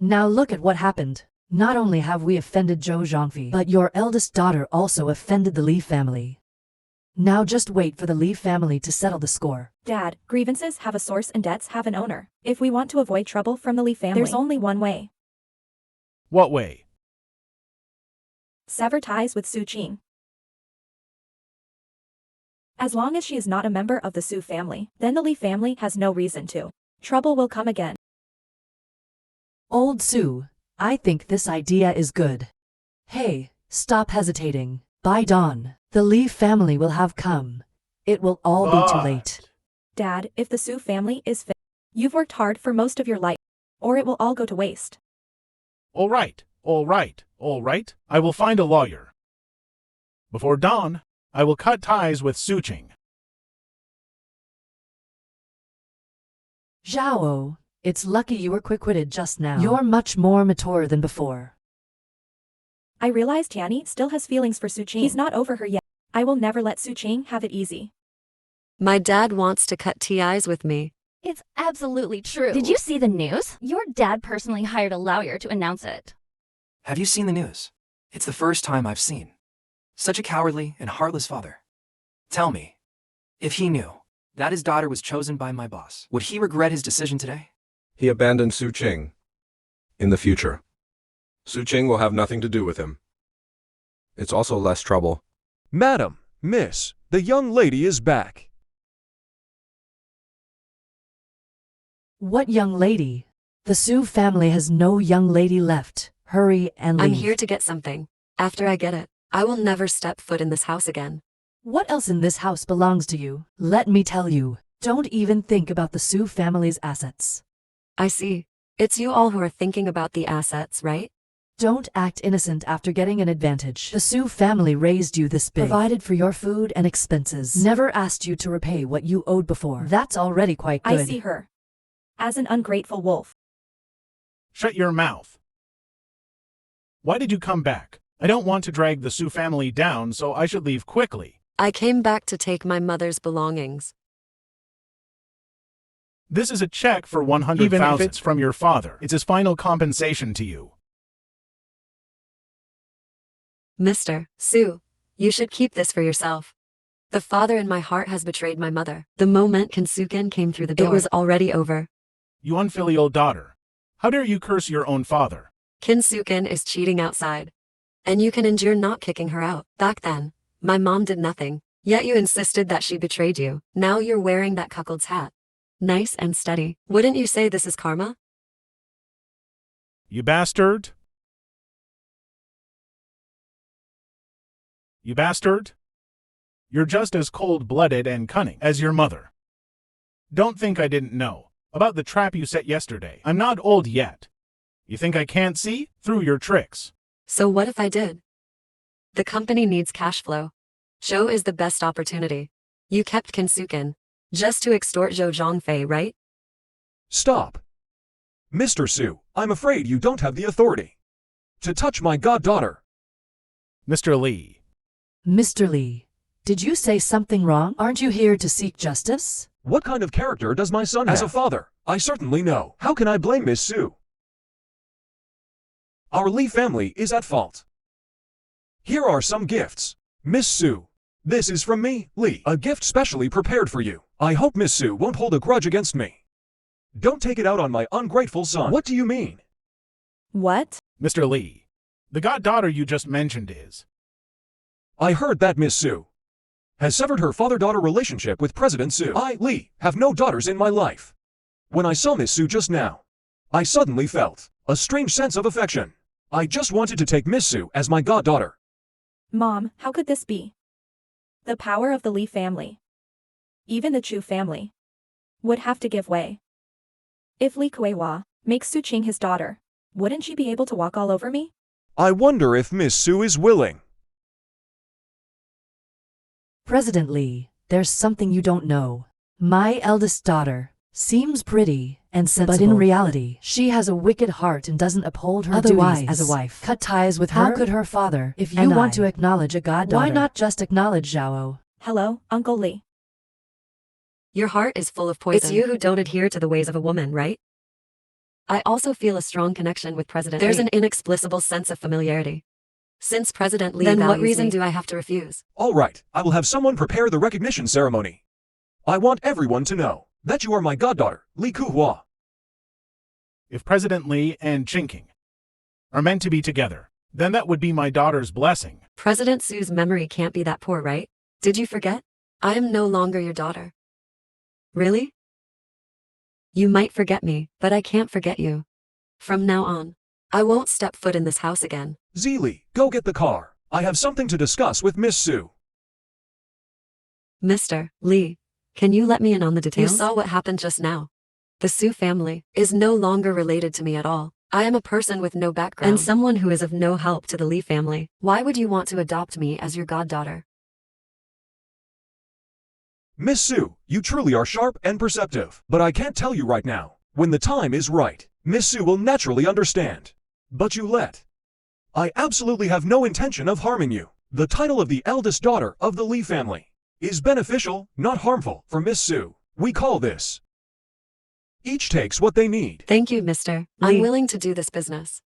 Now look at what happened. Not only have we offended Zhou Zhongfi, but your eldest daughter also offended the Lee family. Now just wait for the Lee family to settle the score. Dad, grievances have a source and debts have an owner. If we want to avoid trouble from the Lee family, there's only one way. What way? Sever ties with Su Qing. As long as she is not a member of the Su family, then the Lee family has no reason to. Trouble will come again. Old Su, I think this idea is good. Hey, stop hesitating. By dawn, the Lee family will have come. It will all be too late. Dad, if the Su family is you've worked hard for most of your life, or it will all go to waste. All right. I will find a lawyer. Before dawn, I will cut ties with Su Qing. Zhao, it's lucky you were quick-witted just now. You're much more mature than before. I realize Tianyi still has feelings for Su Qing. He's not over her yet. I will never let Su Qing have it easy. My dad wants to cut ties with me. It's absolutely true. Did you see the news? Your dad personally hired a lawyer to announce it. Have you seen the news? It's the first time I've seen such a cowardly and heartless father. Tell me, if he knew that his daughter was chosen by my boss. Would he regret his decision today? He abandoned Su Qing. In the future, Su Qing will have nothing to do with him. It's also less trouble. Madam, miss, the young lady is back. What young lady? The Su family has no young lady left. Hurry and leave. I'm here to get something. After I get it, I will never step foot in this house again. What else in this house belongs to you? Let me tell you, don't even think about the Su family's assets. I see. It's you all who are thinking about the assets, right? Don't act innocent after getting an advantage. The Su family raised you this big, provided for your food and expenses, never asked you to repay what you owed before. That's already quite good. I see her as an ungrateful wolf. Shut your mouth. Why did you come back? I don't want to drag the Su family down, so I should leave quickly. I came back to take my mother's belongings. This is a check for 100,000. Even if it's from your father, it's his final compensation to you. Mr. Su, you should keep this for yourself. The father in my heart has betrayed my mother. The moment Kensuken came through the door, it was already over. You unfilial daughter. How dare you curse your own father? Kensuken is cheating outside. And you can endure not kicking her out. Back then, my mom did nothing. Yet you insisted that she betrayed you. Now you're wearing that cuckold's hat. Nice and steady. Wouldn't you say this is karma? You bastard. You bastard. You're just as cold-blooded and cunning as your mother. Don't think I didn't know about the trap you set yesterday. I'm not old yet. You think I can't see through your tricks? So what if I did? The company needs cash flow. Zhou is the best opportunity. You kept Kensuken just to extort Zhou Zhongfei, right? Stop. Mr. Su, I'm afraid you don't have the authority to touch my goddaughter. Mr. Lee. Mr. Lee, did you say something wrong? Aren't you here to seek justice? What kind of character does my son have? As a father, I certainly know. How can I blame Miss Su? Our Lee family is at fault. Here are some gifts. Miss Su, this is from me, Lee, a gift specially prepared for you. I hope Miss Su won't hold a grudge against me. Don't take it out on my ungrateful son. What do you mean? What? Mr. Lee, the goddaughter you just mentioned is. I heard that Miss Su has severed her father-daughter relationship with President Su. I, Lee, have no daughters in my life. When I saw Miss Su just now, I suddenly felt a strange sense of affection. I just wanted to take Miss Su as my goddaughter. Mom, how could this be? The power of the Lee family, even the Chu family, would have to give way. If Li Kuei-hua makes Su Qing his daughter, wouldn't she be able to walk all over me? I wonder if Miss Su is willing. President Lee, there's something you don't know. My eldest daughter seems pretty and sensible, but in reality, she has a wicked heart and doesn't uphold her duties as a wife. Cut ties with her. How could her father? If you want to acknowledge a goddaughter, why not just acknowledge Zhao? Hello, Uncle Lee. Your heart is full of poison. It's you who don't adhere to the ways of a woman, right? I also feel a strong connection with President Lee. There's an inexplicable sense of familiarity. Since President Lee values me, then what reason do I have to refuse? All right, I will have someone prepare the recognition ceremony. I want everyone to know that you are my goddaughter, Li Kuei-hua. If President Lee and Qingqing are meant to be together, then that would be my daughter's blessing. President Su's memory can't be that poor, right? Did you forget? I am no longer your daughter. Really? You might forget me, but I can't forget you. From now on, I won't step foot in this house again. Zili, go get the car. I have something to discuss with Miss Su. Mr. Lee, can you let me in on the details? You saw what happened just now. The Su family is no longer related to me at all. I am a person with no background and someone who is of no help to the Lee family. Why would you want to adopt me as your goddaughter? Miss Su, you truly are sharp and perceptive, but I can't tell you right now. When the time is right, Miss Su will naturally understand. But you let. I absolutely have no intention of harming you. The title of the eldest daughter of the Lee family is beneficial, not harmful, for Miss Su. We call this. Each takes what they need. Thank you, Mr. Lee. I'm willing to do this business.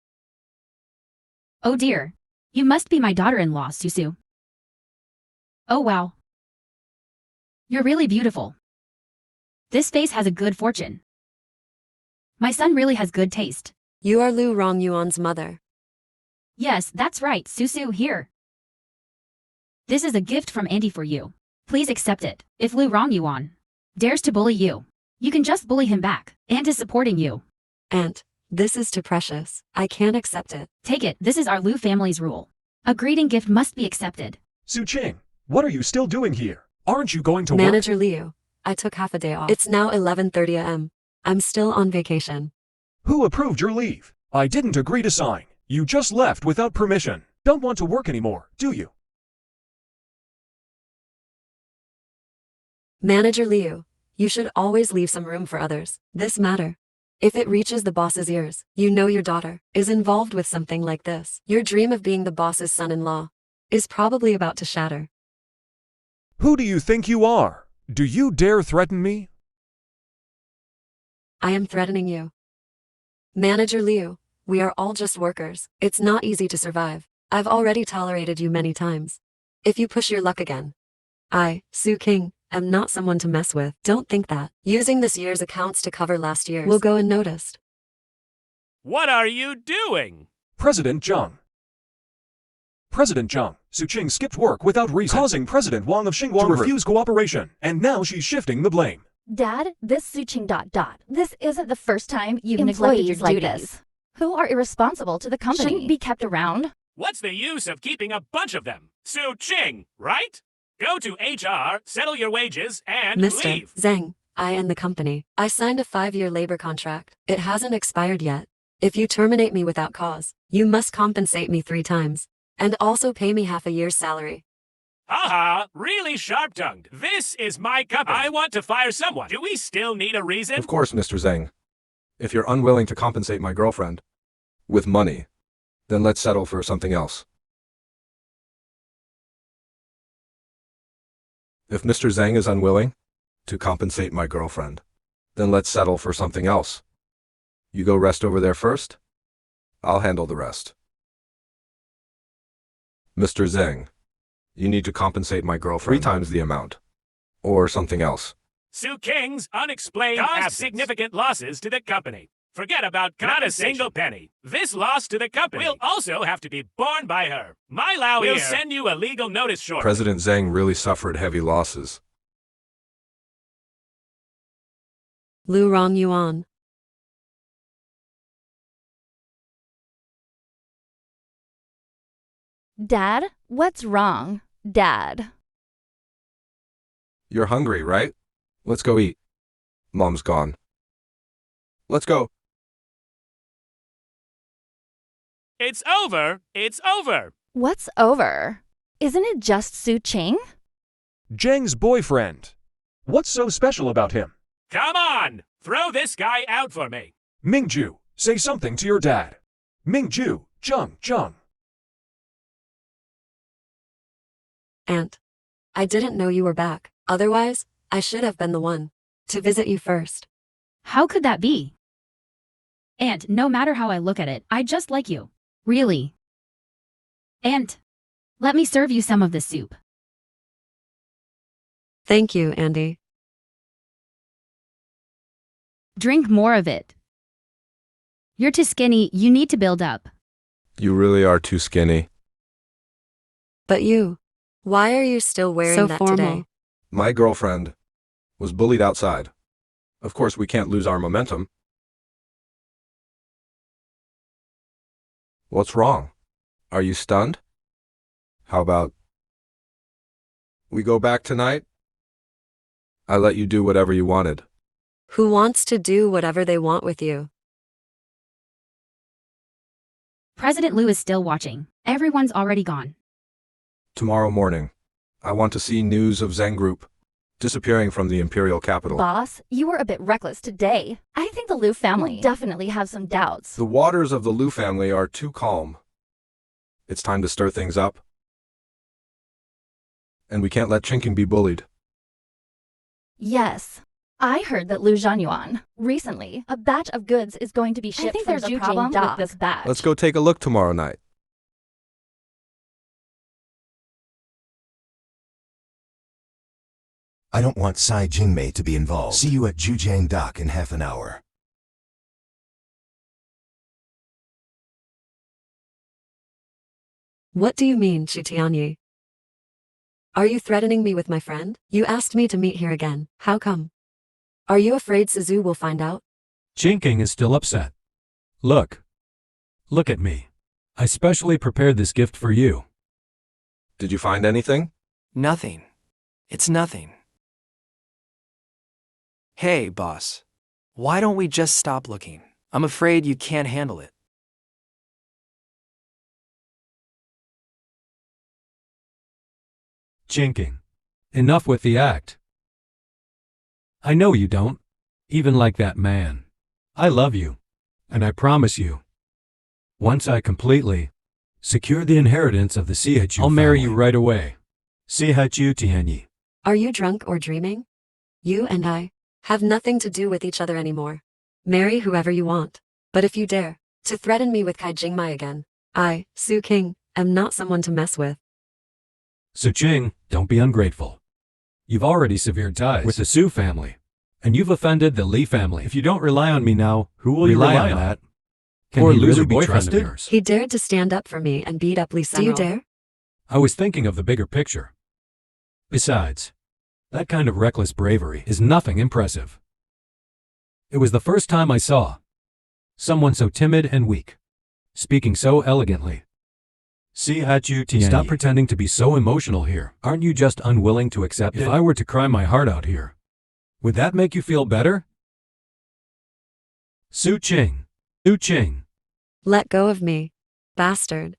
Oh dear. You must be my daughter-in-law, Susu. Oh wow. You're really beautiful. This face has a good fortune. My son really has good taste. You are Lu Rongyuan's mother. Yes, that's right, Susu, here. This is a gift from Andy for you. Please accept it. If Lu Rongyuan dares to bully you, you can just bully him back. Aunt is supporting you. Aunt, this is too precious. I can't accept it. Take it, this is our Lu family's rule. A greeting gift must be accepted. Su Qing, what are you still doing here? Aren't you going to work? Manager Liu, I took half a day off. It's now 11:30 a.m. I'm still on vacation. Who approved your leave? I didn't agree to sign. You just left without permission. Don't want to work anymore, do you? Manager Liu, you should always leave some room for others. This matter, if it reaches the boss's ears, you know your daughter is involved with something like this. Your dream of being the boss's son-in-law is probably about to shatter. Who do you think you are? Do you dare threaten me? I am threatening you. Manager Liu, we are all just workers. It's not easy to survive. I've already tolerated you many times. If you push your luck again, I, Su King, am not someone to mess with. Don't think that using this year's accounts to cover last year's will go unnoticed. What are you doing? President Zheng. President Zheng, Su Qing skipped work without reason, causing President Wang of Xinguang to refuse cooperation, and now she's shifting the blame. Dad, this Suching ... This isn't the first time you've neglected your like duties. this. Who are irresponsible to the company shouldn't be kept around. What's the use of keeping a bunch of them? Su Qing, right? Go to HR, settle your wages, and Mr. leave. Zhang, I and the company. I signed a 5-year labor contract. It hasn't expired yet. If you terminate me without cause, you must compensate me 3 times. And also pay me half a year's salary. Haha, really sharp-tongued. This is my company. I want to fire someone. Do we still need a reason? Of course, Mr. Zhang. If you're unwilling to compensate my girlfriend with money, then let's settle for something else. If Mr. Zhang is unwilling to compensate my girlfriend, then let's settle for something else. You go rest over there first. I'll handle the rest. Mr. Zhang, you need to compensate my girlfriend 3 times the amount, or something else. Su King's unexplained caused significant losses to the company. Forget about not a single penny. This loss to the company will also have to be borne by her. My Lao will send you a legal notice shortly. President Zhang really suffered heavy losses. Lu Rongyuan. Dad, what's wrong? Dad. You're hungry, right? Let's go eat. Mom's gone. Let's go. It's over. It's over. What's over? Isn't it just Su Qing? Zhang's boyfriend. What's so special about him? Come on! Throw this guy out for me. Mingju, say something to your dad. Mingju, Zheng. Aunt, I didn't know you were back. Otherwise, I should have been the one to visit you first. How could that be? Aunt, no matter how I look at it, I just like you. Really. Aunt, let me serve you some of this soup. Thank you, Andy. Drink more of it. You're too skinny, you need to build up. You really are too skinny. But you, why are you still wearing that today? My girlfriend was bullied outside. Of course, we can't lose our momentum. What's wrong? Are you stunned? How about we go back tonight? I let you do whatever you wanted. Who wants to do whatever they want with you? President Liu is still watching. Everyone's already gone. Tomorrow morning, I want to see news of Zhang Group disappearing from the imperial capital. Boss, you were a bit reckless today. I think the Liu family will definitely have some doubts. The waters of the Liu family are too calm. It's time to stir things up. And we can't let Chinking be bullied. Yes. I heard that Lu Zhanyuan, recently, a batch of goods is going to be shipped. I think there's a problem with this batch. Let's go take a look tomorrow night. I don't want Sai Jingmei to be involved. See you at Jujiang Dock in half an hour. What do you mean, Chu Tianyi? Are you threatening me with my friend? You asked me to meet here again. How come? Are you afraid Suzu will find out? Chinking is still upset. Look. Look at me. I specially prepared this gift for you. Did you find anything? Nothing. It's nothing. Hey, boss. Why don't we just stop looking? I'm afraid you can't handle it. Chinking. Enough with the act. I know you don't. Even like that man. I love you. And I promise you. Once I completely secure the inheritance of the CHU I'll marry you right away. CHU Tianyi. Are you drunk or dreaming? You and I have nothing to do with each other anymore. Marry whoever you want. But if you dare to threaten me with Kai Jingmai again, I, Su King, am not someone to mess with. Su Qing, don't be ungrateful. You've already severed ties with the Su family. And you've offended the Li family. If you don't rely on me now, who will you rely on? That? Can or he lose really a boyfriend of yours? He dared to stand up for me and beat up Li Senro. Do you dare? I was thinking of the bigger picture. Besides, that kind of reckless bravery is nothing impressive. It was the first time I saw someone so timid and weak, speaking so elegantly. CHU Tianyi. Stop pretending to be so emotional here. Aren't you just unwilling to accept it? If I were to cry my heart out here, would that make you feel better? Su Qing. Su Qing. Let go of me, bastard.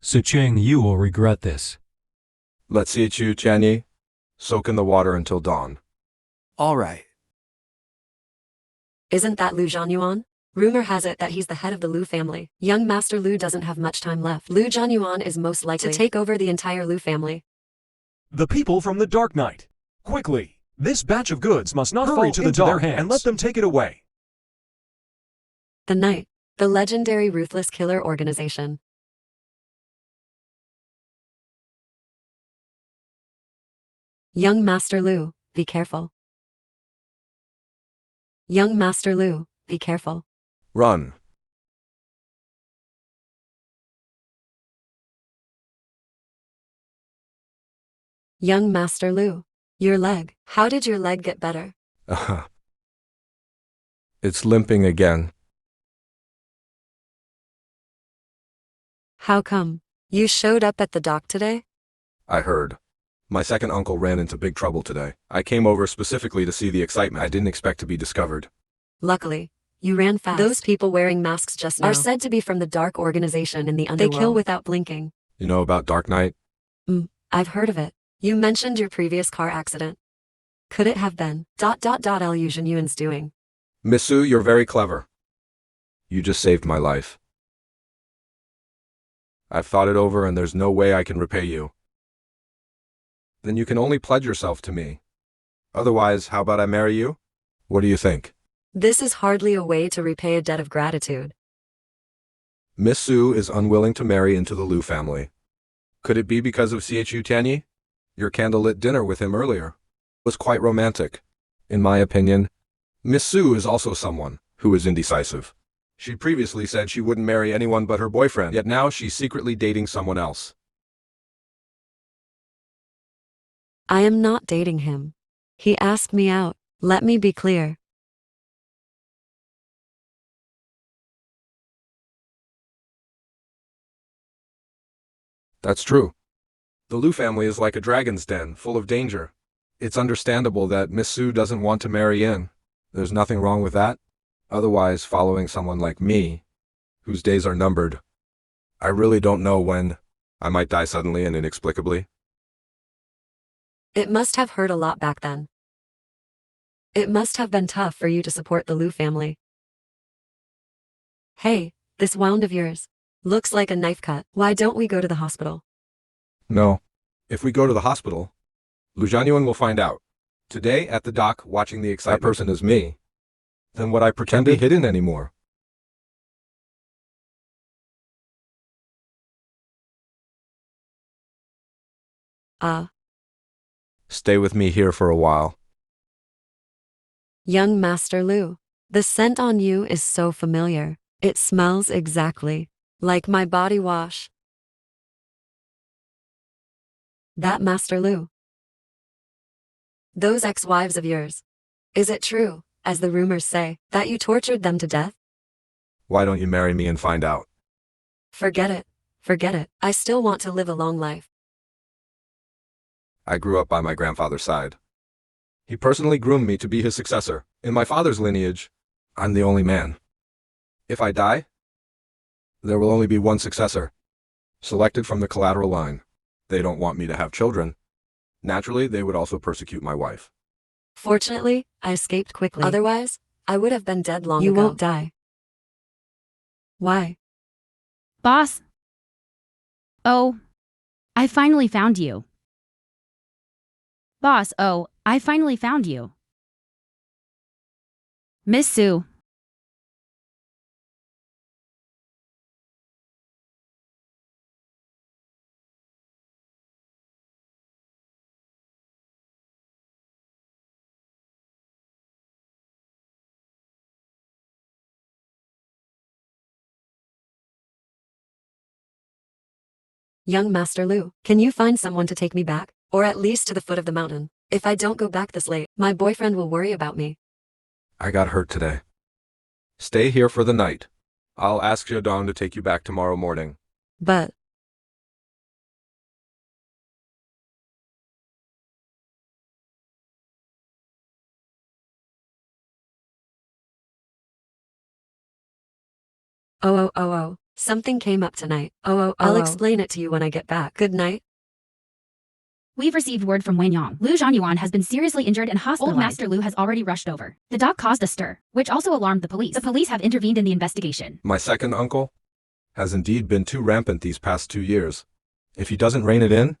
Su Qing, you will regret this. Let's see Chu Tianyi. Soak in the water until dawn. All right. Isn't that Lu Zhanyuan? Rumor has it that he's the head of the Lu family. Young Master Lu doesn't have much time left. Lu Zhanyuan is most likely to take over the entire Lu family. The people from the Dark Knight. Quickly! This batch of goods must not fall into their hands and let them take it away. The Knight, the legendary ruthless killer organization. Young Master Lu, be careful. Young Master Lu, be careful. Run. Young Master Lu, your leg. How did your leg get better? It's limping again. How come? You showed up at the dock today? I heard. My second uncle ran into big trouble today. I came over specifically to see the excitement. I didn't expect to be discovered. Luckily, you ran fast. Those people wearing masks just now are said to be from the dark organization in the Underworld. They kill without blinking. You know about Dark Knight? I've heard of it. You mentioned your previous car accident. Could it have been ... Liu Zhenyuan's doing? Miss Su, you're very clever. You just saved my life. I've thought it over and there's no way I can repay you. Then you can only pledge yourself to me. Otherwise, how about I marry you? What do you think? This is hardly a way to repay a debt of gratitude. Miss Su is unwilling to marry into the Liu family. Could it be because of CHU Tianyi? Your candlelit dinner with him earlier was quite romantic. In my opinion, Miss Su is also someone who is indecisive. She previously said she wouldn't marry anyone but her boyfriend, yet now she's secretly dating someone else. I am not dating him. He asked me out. Let me be clear. That's true. The Liu family is like a dragon's den, full of danger. It's understandable that Miss Su doesn't want to marry in. There's nothing wrong with that. Otherwise, following someone like me, whose days are numbered, I really don't know when I might die suddenly and inexplicably. It must have hurt a lot back then. It must have been tough for you to support the Liu family. Hey, this wound of yours looks like a knife cut. Why don't we go to the hospital? No. If we go to the hospital, Lu Zhanyuan will find out. Today, at the dock, watching the excitement, that person is me. Then what I pretend be hidden anymore. Stay with me here for a while. Young Master Lu, the scent on you is so familiar. It smells exactly like my body wash. That Master Lu. Those ex-wives of yours. Is it true, as the rumors say, that you tortured them to death? Why don't you marry me and find out? Forget it. Forget it. I still want to live a long life. I grew up by my grandfather's side. He personally groomed me to be his successor. In my father's lineage, I'm the only man. If I die, there will only be one successor, selected from the collateral line. They don't want me to have children. Naturally, they would also persecute my wife. Fortunately, I escaped quickly. Otherwise, I would have been dead long ago. You won't die. Why? Boss. Oh, I finally found you. Boss, oh, I finally found you. Miss Sue. Young Master Lu, can you find someone to take me back? Or at least to the foot of the mountain? If I don't go back this late, my boyfriend will worry about me. I got hurt today. Stay here for the night. I'll ask Xiaodong to take you back tomorrow morning. But... Oh. Something came up tonight. I'll explain it to you when I get back. Good night. We've received word from Wanyang. Lu Zhanyuan has been seriously injured and hospitalized. Old Master Lu has already rushed over. The dog caused a stir, which also alarmed the police. The police have intervened in the investigation. My second uncle has indeed been too rampant these past 2 years. If he doesn't rein it in,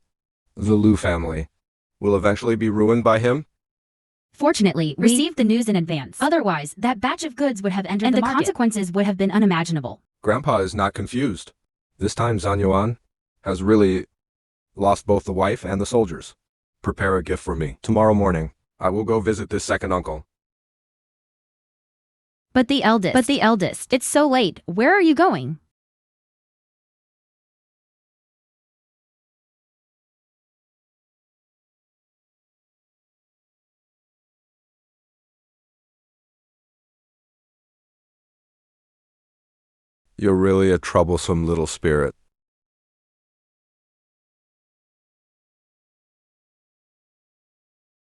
the Lu family will eventually be ruined by him. Fortunately, we received the news in advance. Otherwise, that batch of goods would have entered the market. And the consequences would have been unimaginable. Grandpa is not confused. This time Zhanyuan has really lost both the wife and the soldiers. Prepare a gift for me. Tomorrow morning, I will go visit this second uncle. But the eldest. It's so late. Where are you going? You're really a troublesome little spirit.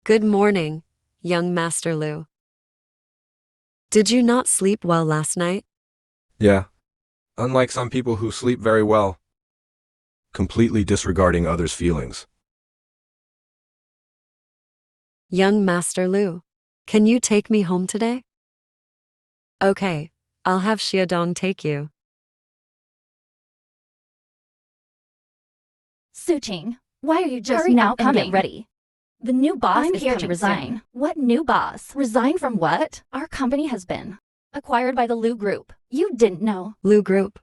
Good morning, young Master Lu. Did you not sleep well last night? Yeah. Unlike some people who sleep very well, completely disregarding others' feelings. Young Master Lu, can you take me home today? Okay, I'll have Xiaodong take you. Suqing, why are you just now coming? Get ready. The new boss is here to resign. Soon. What new boss? Resign from what? Our company has been acquired by the Lu Group. You didn't know. Lu Group?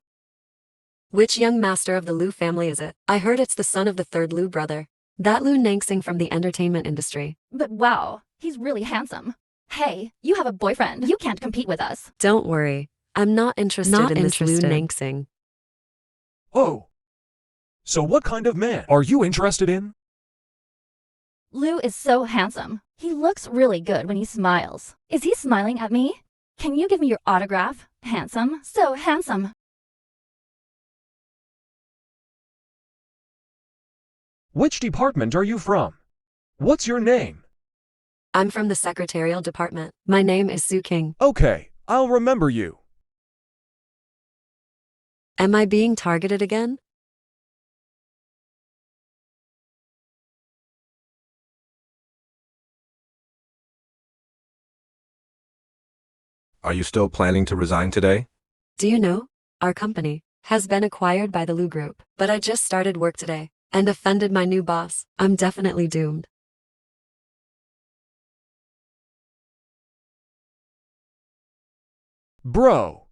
Which young master of the Lu family is it? I heard it's the son of the third Lu brother. That Lu Nangsing from the entertainment industry. But wow, he's really handsome. Hey, you have a boyfriend. You can't compete with us. Don't worry. I'm not interested in this Lu Nangsing. Oh. So what kind of man are you interested in? Lu is so handsome. He looks really good when he smiles. Is he smiling at me? Can you give me your autograph? Handsome, so handsome. Which department are you from? What's your name? I'm from the secretarial department. My name is Su King. Okay, I'll remember you. Am I being targeted again? Are you still planning to resign today? Do you know? Our company has been acquired by the Lu Group, but I just started work today and offended my new boss. I'm definitely doomed. Bro,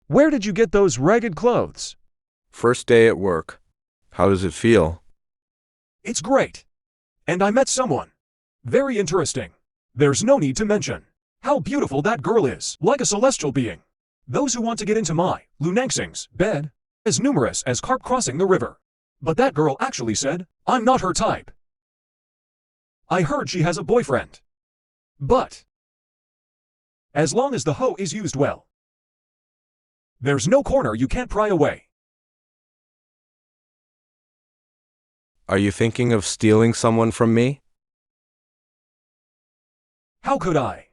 where did you get those ragged clothes? First day at work. How does it feel? It's great. And I met someone. Very interesting. There's no need to mention how beautiful that girl is, like a celestial being. Those who want to get into my, Lunangsing's, bed, as numerous as carp crossing the river. But that girl actually said, I'm not her type. I heard she has a boyfriend. But as long as the hoe is used well, there's no corner you can't pry away. Are you thinking of stealing someone from me? How could I?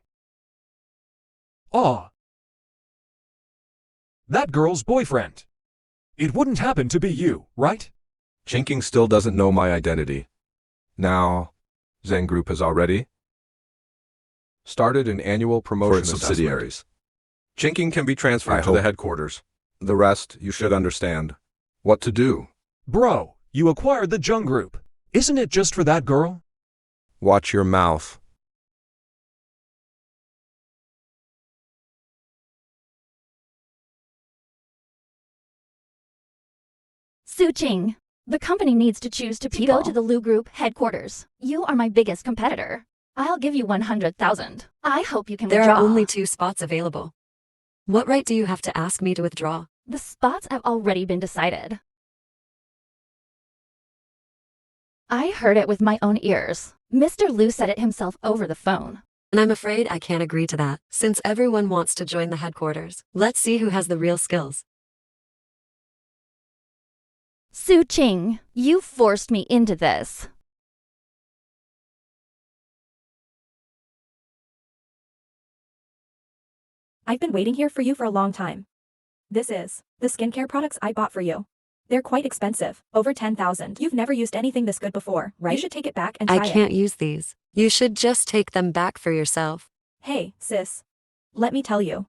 That girl's boyfriend. It wouldn't happen to be you, right? Chinking still doesn't know my identity. Now, Zen Group has already started an annual promotion for its subsidiaries. Chinking can be transferred to the headquarters. The rest, you should understand what to do. Bro, you acquired the Jung Group. Isn't it just for that girl? Watch your mouth. Suching, the company needs to choose two people to go to the Lu Group headquarters. You are my biggest competitor. I'll give you 100,000. I hope you can withdraw. There are only 2 spots available. What right do you have to ask me to withdraw? The spots have already been decided. I heard it with my own ears. Mr. Lu said it himself over the phone. And I'm afraid I can't agree to that, since everyone wants to join the headquarters. Let's see who has the real skills. Suching, you forced me into this. I've been waiting here for you for a long time. This is the skincare products I bought for you. They're quite expensive, over 10,000. You've never used anything this good before, right? You should take it back and try it. I can't use these. You should just take them back for yourself. Hey, sis. Let me tell you.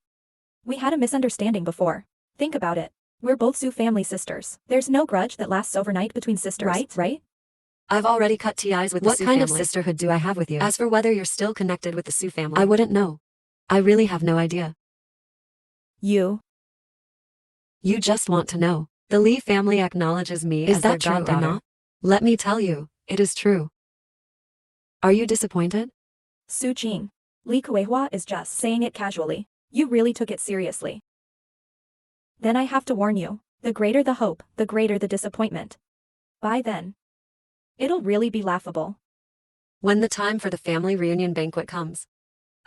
We had a misunderstanding before. Think about it. We're both Su family sisters. There's no grudge that lasts overnight between sisters, right? I've already cut ties with the Su family. What kind of sisterhood do I have with you? As for whether you're still connected with the Su family, I wouldn't know. I really have no idea. You just want to know. The Li family acknowledges me as their goddaughter. Is that true or not? Let me tell you, it is true. Are you disappointed? Su Jing, Li HoaHoa is just saying it casually. You really took it seriously. Then I have to warn you, the greater the hope, the greater the disappointment. By then, it'll really be laughable. When the time for the family reunion banquet comes,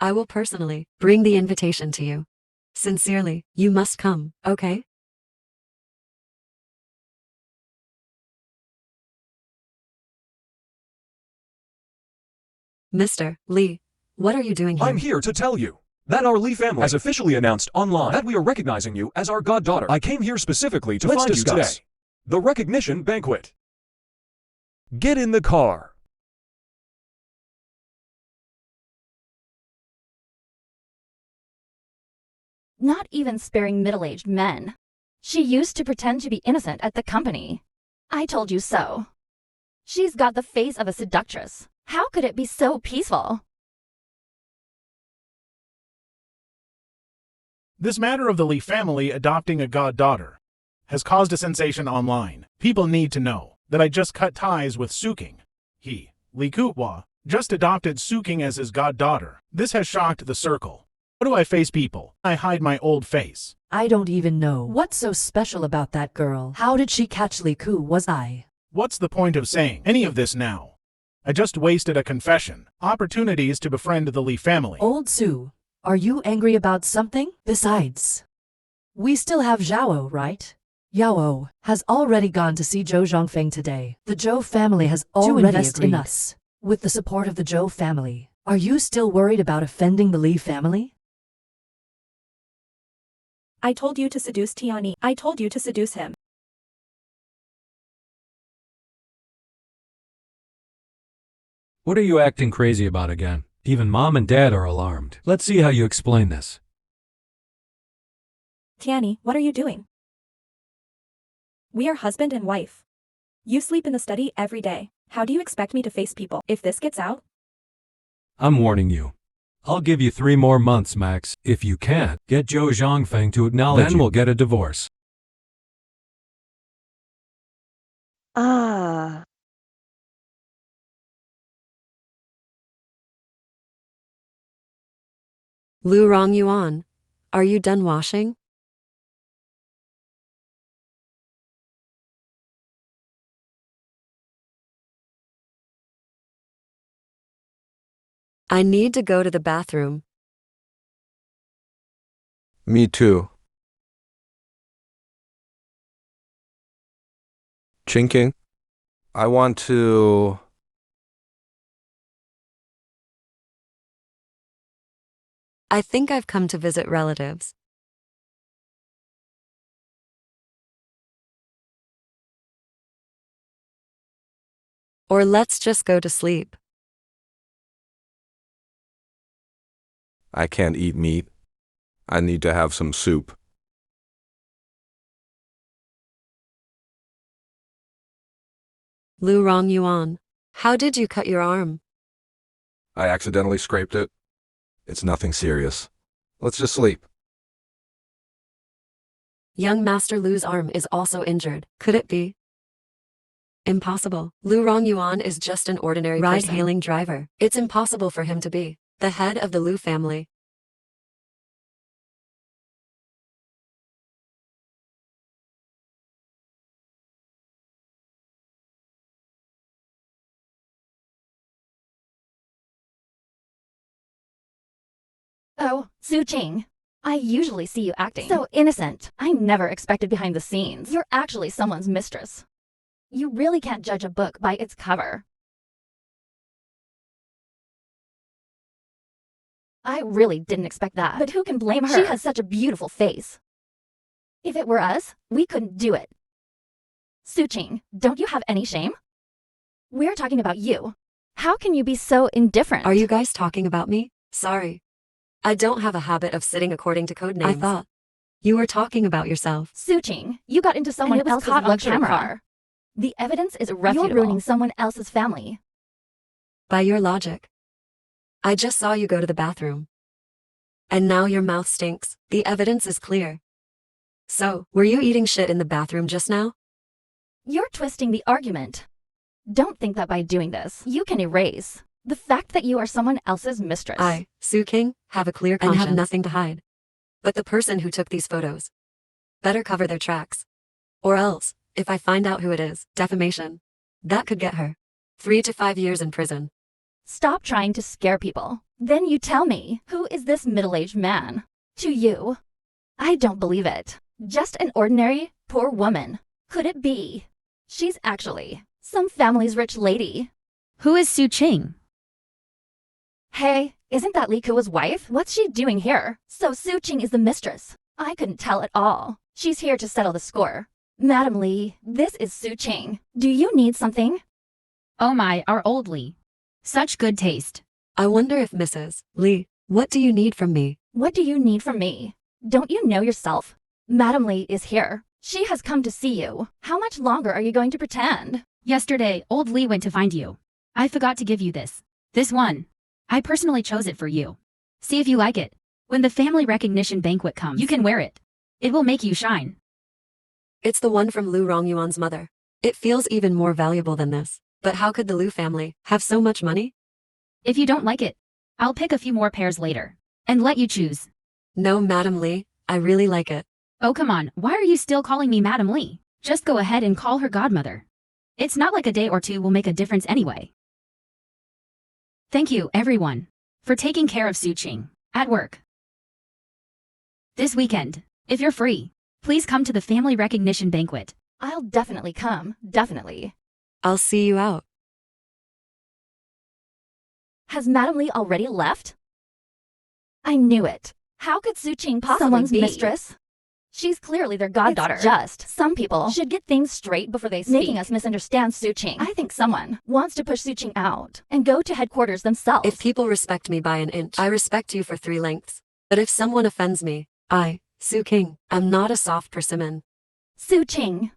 I will personally bring the invitation to you. Sincerely, you must come, okay? Mr. Li, what are you doing here? I'm here to tell you that our Li family has officially announced online that we are recognizing you as our goddaughter. I came here specifically to find you today. The recognition banquet. Get in the car. Not even sparing middle-aged men. She used to pretend to be innocent at the company. I told you so. She's got the face of a seductress. How could it be so peaceful? This matter of the Li family adopting a goddaughter has caused a sensation online. People need to know that I just cut ties with Suking. He, Li HoaHoa, just adopted Suking as his goddaughter. This has shocked the circle. How do I face people? I hide my old face. I don't even know what's so special about that girl. How did she catch Li Ku was I? What's the point of saying any of this now? I just wasted a confession. Opportunities to befriend the Li family. Old Su, are you angry about something? Besides, we still have Zhao, right? Yao has already gone to see Zhou Zhongfeng today. The Zhou family has already invested in us. With the support of the Zhou family, are you still worried about offending the Li family? I told you to seduce Tiani. I told you to seduce him. What are you acting crazy about again? Even Mom and Dad are alarmed. Let's see how you explain this. Tiani, what are you doing? We are husband and wife. You sleep in the study every day. How do you expect me to face people if this gets out? I'm warning you. I'll give you 3 more months, Max. If you can't get Zhou Zhongfeng to acknowledge then we'll get a divorce. Lu Rongyuan, are you done washing? I need to go to the bathroom. Me too. Chinking? I want to... I think I've come to visit relatives. Or let's just go to sleep. I can't eat meat. I need to have some soup. Lu Rongyuan, how did you cut your arm? I accidentally scraped it. It's nothing serious. Let's just sleep. Young Master Lu's arm is also injured. Could it be? Impossible. Lu Rongyuan is just an ordinary ride-hailing driver. It's impossible for him to be the head of the Lu family. Oh, Su Qing. I usually see you acting so innocent. I never expected behind the scenes. You're actually someone's mistress. You really can't judge a book by its cover. I really didn't expect that. But who can blame her? She has such a beautiful face. If it were us, we couldn't do it. Su Qing, don't you have any shame? We're talking about you. How can you be so indifferent? Are you guys talking about me? Sorry. I don't have a habit of sitting according to code names. I thought you were talking about yourself. Su Qing, you got into someone else's luxury car. The evidence is irrefutable. You're ruining someone else's family. By your logic. I just saw you go to the bathroom. And now your mouth stinks. The evidence is clear. So, were you eating shit in the bathroom just now? You're twisting the argument. Don't think that by doing this, you can erase the fact that you are someone else's mistress. I, Su King, have a clear conscience and have nothing to hide. But the person who took these photos better cover their tracks. Or else, if I find out who it is, defamation. That could get her 3 to 5 years in prison. Stop trying to scare people. Then you tell me, who is this middle-aged man? To you? I don't believe it. Just an ordinary, poor woman. Could it be? She's actually some family's rich lady. Who is Su Qing? Hey, isn't that Li Kuo's wife? What's she doing here? So Su Qing is the mistress. I couldn't tell at all. She's here to settle the score. Madam Li, this is Su Qing. Do you need something? Oh my, our old Li. Such good taste. I wonder if Mrs. Li, what do you need from me? What do you need from me? Don't you know yourself? Madam Li is here. She has come to see you. How much longer are you going to pretend? Yesterday, old Li went to find you. I forgot to give you this. This one. I personally chose it for you. See if you like it. When the family recognition banquet comes, you can wear it. It will make you shine. It's the one from Lu Rongyuan's mother. It feels even more valuable than this. But how could the Lu family have so much money? If you don't like it, I'll pick a few more pairs later and let you choose. No, Madam Li, I really like it. Oh, come on. Why are you still calling me Madam Li? Just go ahead and call her godmother. It's not like a day or two will make a difference anyway. Thank you, everyone, for taking care of Su Qing at work. This weekend, if you're free, please come to the family recognition banquet. I'll definitely come, definitely. I'll see you out. Has Madam Li already left? I knew it. How could Su Qing possibly someone's be mistress? She's clearly their goddaughter. It's just some people should get things straight before they speak. Making us misunderstand Su Qing. I think someone wants to push Su Qing out and go to headquarters themselves. If people respect me by an inch, I respect you for 3 lengths. But if someone offends me, I, Su King, am not a soft persimmon. Su Qing,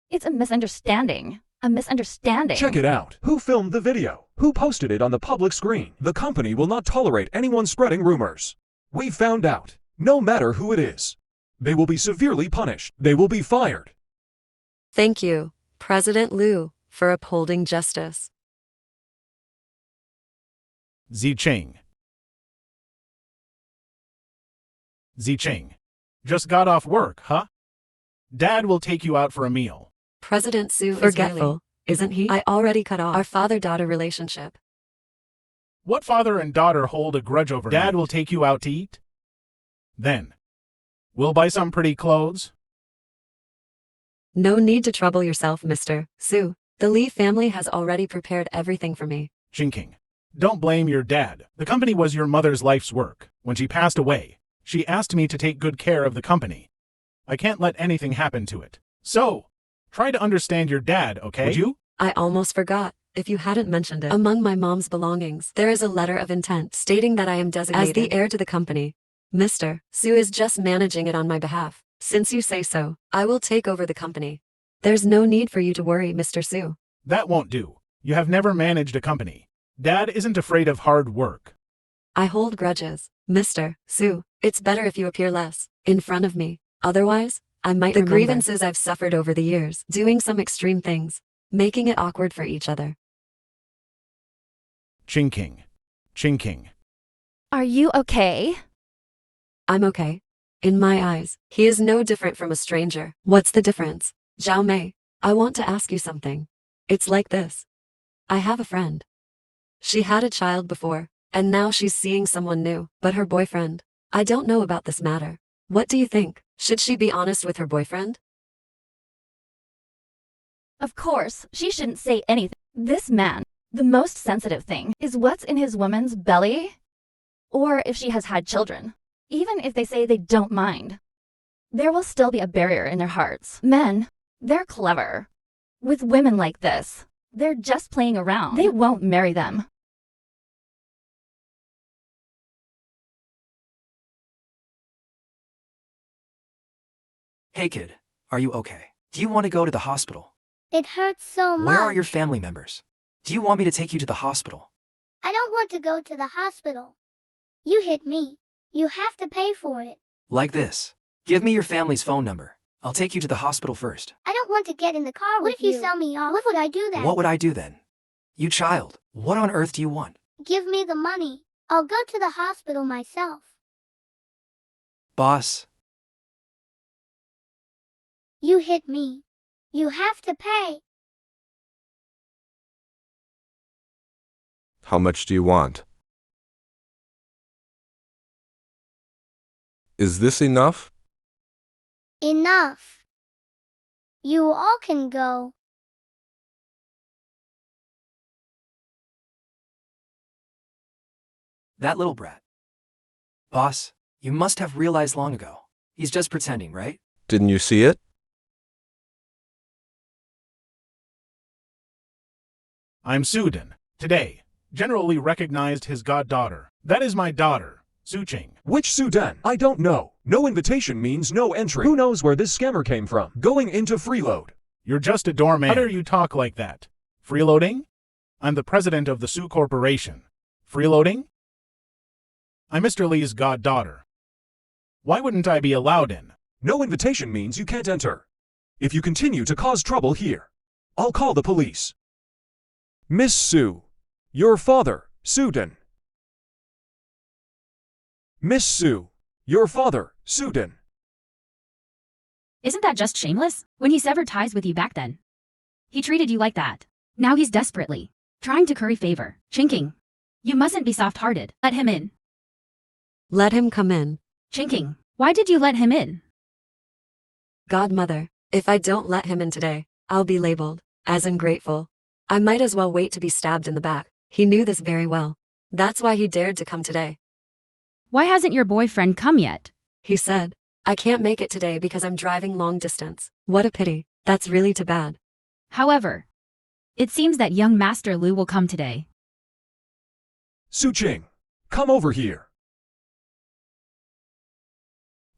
it's a misunderstanding. A misunderstanding. Check it out. Who filmed the video? Who posted it on the public screen? The company will not tolerate anyone spreading rumors. We found out. No matter who it is. They will be severely punished. They will be fired. Thank you, President Lu, for upholding justice. Zicheng. Zicheng. Just got off work, huh? Dad will take you out for a meal. President Su is Forgetful, really, isn't he? I already cut off our father-daughter relationship. What father and daughter hold a grudge over? Dad will take you out to eat? Then, we'll buy some pretty clothes? No need to trouble yourself, Mr. Su. The Lee family has already prepared everything for me. Jinking. Don't blame your dad. The company was your mother's life's work. When she passed away, she asked me to take good care of the company. I can't let anything happen to it. So, try to understand your dad, okay? Would you? I almost forgot, if you hadn't mentioned it. Among my mom's belongings, there is a letter of intent stating that I am designated as the heir to the company. Mr. Su is just managing it on my behalf. Since you say so, I will take over the company. There's no need for you to worry, Mr. Su. That won't do. You have never managed a company. Dad isn't afraid of hard work. I hold grudges, Mr. Su. It's better if you appear less in front of me. Otherwise, I might remember the grievances I've suffered over the years, doing some extreme things, making it awkward for each other. Chinking. Chinking. Are you okay? I'm okay. In my eyes, he is no different from a stranger. What's the difference? Zhao Mei, I want to ask you something. It's like this. I have a friend. She had a child before, and now she's seeing someone new, but her boyfriend. I don't know about this matter. What do you think? Should she be honest with her boyfriend? Of course, she shouldn't say anything. This man, the most sensitive thing is what's in his woman's belly, or if she has had children. Even if they say they don't mind, there will still be a barrier in their hearts. Men, they're clever. With women like this, they're just playing around. They won't marry them. Hey kid, are you okay? Do you want to go to the hospital? It hurts so much. Where are your family members? Do you want me to take you to the hospital? I don't want to go to the hospital. You hit me. You have to pay for it. Like this. Give me your family's phone number. I'll take you to the hospital first. I don't want to get in the car with you. What if you sell me off? What would I do then? What would I do then? You child, what on earth do you want? Give me the money. I'll go to the hospital myself. Boss. You hit me. You have to pay. How much do you want? Is this enough? Enough. You all can go. That little brat. Boss, you must have realized long ago. He's just pretending, right? Didn't you see it? I'm Sudan. Today, generally recognized his goddaughter. That is my daughter, Suching. Which Sudan? I don't know. No invitation means no entry. Who knows where this scammer came from? Going into freeload. You're just a doorman. How dare you talk like that? Freeloading? I'm the president of the Su Corporation. Freeloading? I'm Mr. Lee's goddaughter. Why wouldn't I be allowed in? No invitation means you can't enter. If you continue to cause trouble here, I'll call the police. Miss Su, your father, Sudan. Miss Su, your father, Sudan. Isn't that just shameless? When he severed ties with you back then, he treated you like that. Now he's desperately trying to curry favor. Chinking. You mustn't be soft-hearted. Let him in. Let him come in. Chinking. Why did you let him in? Godmother, if I don't let him in today, I'll be labeled as ungrateful. I might as well wait to be stabbed in the back. He knew this very well. That's why he dared to come today. Why hasn't your boyfriend come yet? He said, I can't make it today because I'm driving long distance. What a pity. That's really too bad. However, it seems that young Master Lu will come today. Suching, come over here.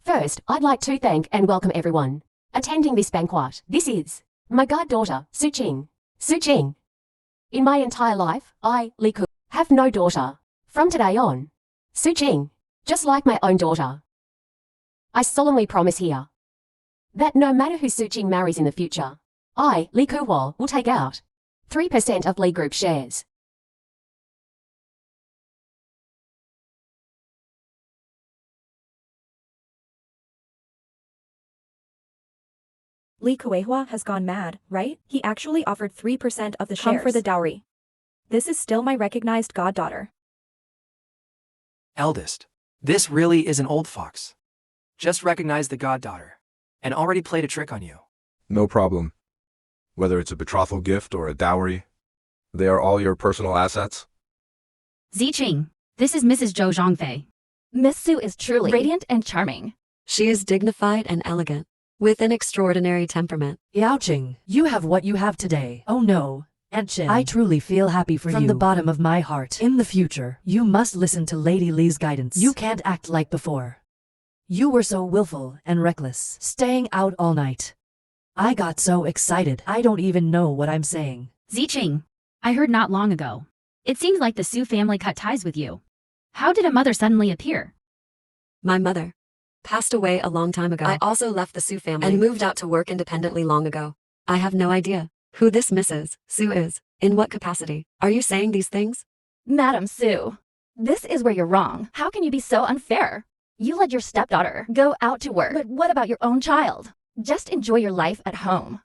First, I'd like to thank and welcome everyone attending this banquet. This is my goddaughter, Suching. Suching. In my entire life, I, Li Ku, have no daughter. From today on, Suching, just like my own daughter. I solemnly promise here that no matter who Suching marries in the future, I, Li Ku, will take out 3% of Li Group shares. Li Kuehua has gone mad, right? He actually offered 3% of the shares. Come for the dowry. This is still my recognized goddaughter. Eldest. This really is an old fox. Just recognized the goddaughter. And already played a trick on you. No problem. Whether it's a betrothal gift or a dowry, they are all your personal assets? Ziqing, this is Mrs. Zhou Zhangfei. Miss Su is truly radiant and charming. She is dignified and elegant, with an extraordinary temperament. Yaoqing, you have what you have today. Oh no, Aunt Chin, I truly feel happy for you. From the bottom of my heart. In the future, you must listen to Lady Li's guidance. You can't act like before. You were so willful and reckless, staying out all night. I got so excited, I don't even know what I'm saying. Ziqing, I heard not long ago. It seems like the Su family cut ties with you. How did a mother suddenly appear? My mother passed away a long time ago. I also left the Su family and moved out to work independently long ago. I have no idea who this Mrs. Su is. In what capacity? Are you saying these things? Madam Su, this is where you're wrong. How can you be so unfair? You let your stepdaughter go out to work, but what about your own child? Just enjoy your life at home.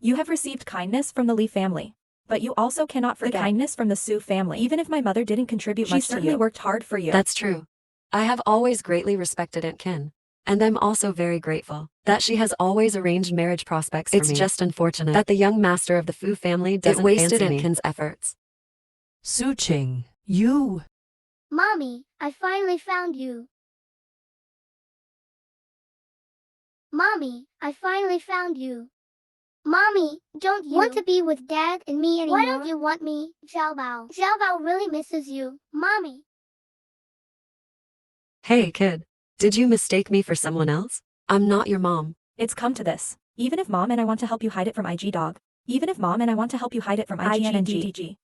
You have received kindness from the Li family. But you also cannot forget kindness from the Su family. Even if my mother didn't contribute much to you, she certainly worked hard for you. That's true. I have always greatly respected Aunt Kin. And I'm also very grateful that she has always arranged marriage prospects for me. It's just unfortunate that the young master of the Fu family doesn't wasted Aunt Kin's efforts. Suqing, you... Mommy, I finally found you. Mommy, I finally found you. Mommy, don't you want to be with Dad and me anymore? Why don't you want me, Xiaobao? Xiaobao really misses you, Mommy. Hey, kid. Did you mistake me for someone else? I'm not your mom. It's come to this. Even if Mom and I want to help you hide it from IG Dog. Even if Mom and I want to help you hide it from IGNG.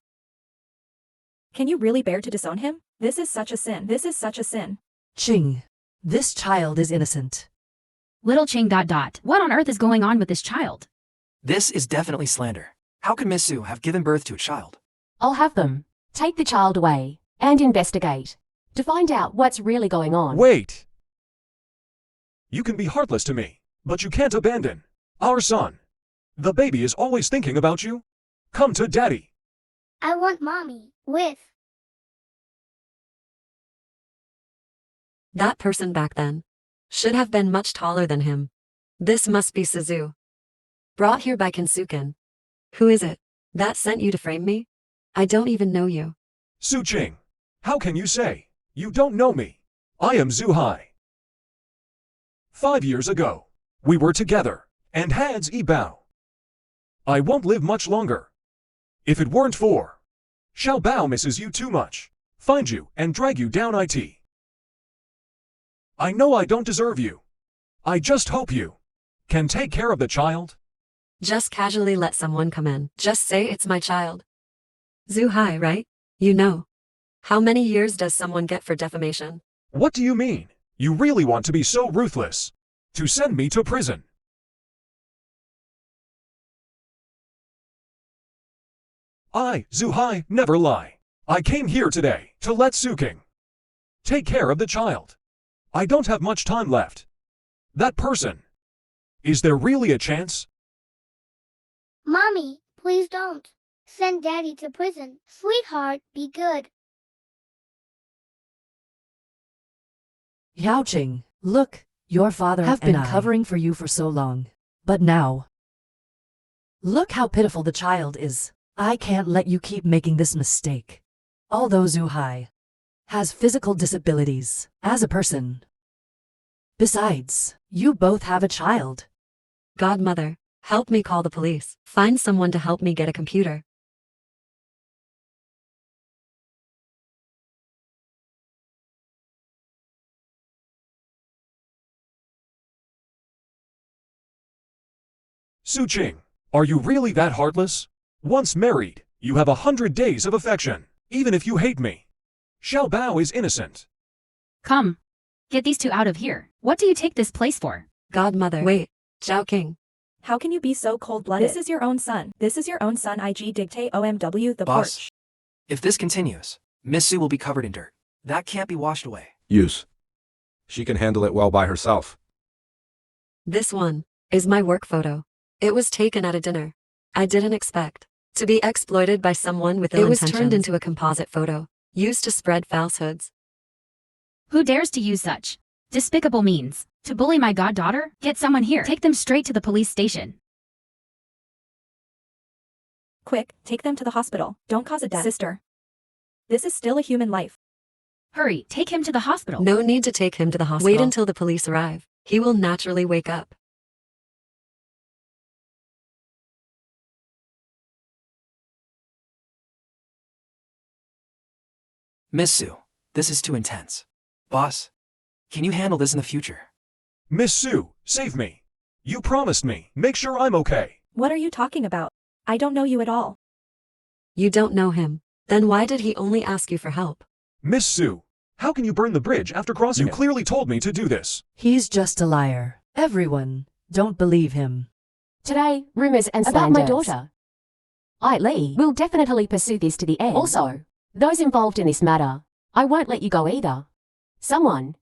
Can you really bear to disown him? This is such a sin. This is such a sin. Qing, this child is innocent. Little Ching ... What on earth is going on with this child? This is definitely slander. How could Miss Su have given birth to a child? I'll have them take the child away and investigate to find out what's really going on. Wait! You can be heartless to me, but you can't abandon our son. The baby is always thinking about you. Come to Daddy. I want Mommy with. That person back then should have been much taller than him. This must be Suzu. Brought here by Kinsuken. Who is it that sent you to frame me? I don't even know you. Suqing, how can you say you don't know me? I am Zhu Hai. 5 years ago, we were together, and hands Bao. I won't live much longer. If it weren't for Xiao Bao misses you too much, find you and drag you down it. I know I don't deserve you. I just hope you can take care of the child. Just casually let someone come in. Just say it's my child. Zhu Hai, right? You know. How many years does someone get for defamation? What do you mean? You really want to be so ruthless? To send me to prison? I, Zhu Hai, never lie. I came here today to let Suqing take care of the child. I don't have much time left. That person. Is there really a chance? Mommy, please don't. Send Daddy to prison. Sweetheart, be good. Yaoqing, look, your father have been covering for you for so long. But now, look how pitiful the child is. I can't let you keep making this mistake. Although Zhu Hai has physical disabilities as a person. Besides, you both have a child. Godmother, help me call the police. Find someone to help me get a computer. Suqing, are you really that heartless? Once married, you have 100 days of affection, even if you hate me. Xiao Bao is innocent. Come. Get these two out of here. What do you take this place for? Godmother, wait. Zhao King. How can you be so cold-blooded? This is your own son. This is your own son. IG dictate OMW the Boss, porch. if this continues, Miss Su will be covered in dirt. That can't be washed away. Use. She can handle it well by herself. This one is my work photo. It was taken at a dinner. I didn't expect to be exploited by someone with ill It was intentions. turned Into a composite photo, used to spread falsehoods. Who dares to use such despicable means to bully my goddaughter? Get someone here. Take them straight to the police station. Quick, take them to the hospital. Don't cause a death. Sister. This is still a human life. Hurry, take him to the hospital. No need to take him to the hospital. Wait until the police arrive. He will naturally wake up. Miss Sue, this is too intense. Boss, can you handle this in the future? Miss Sue, save me. You promised me. Make sure I'm okay. What are you talking about? I don't know you at all. You don't know him. Then why did he only ask you for help? Miss Sue, how can you burn the bridge after crossing it? You clearly told me to do this. He's just a liar. Everyone, don't believe him. Today, rumors and slanders. About my daughter. Lee will definitely pursue this to the end. Also, those involved in this matter, I won't let you go either. Someone,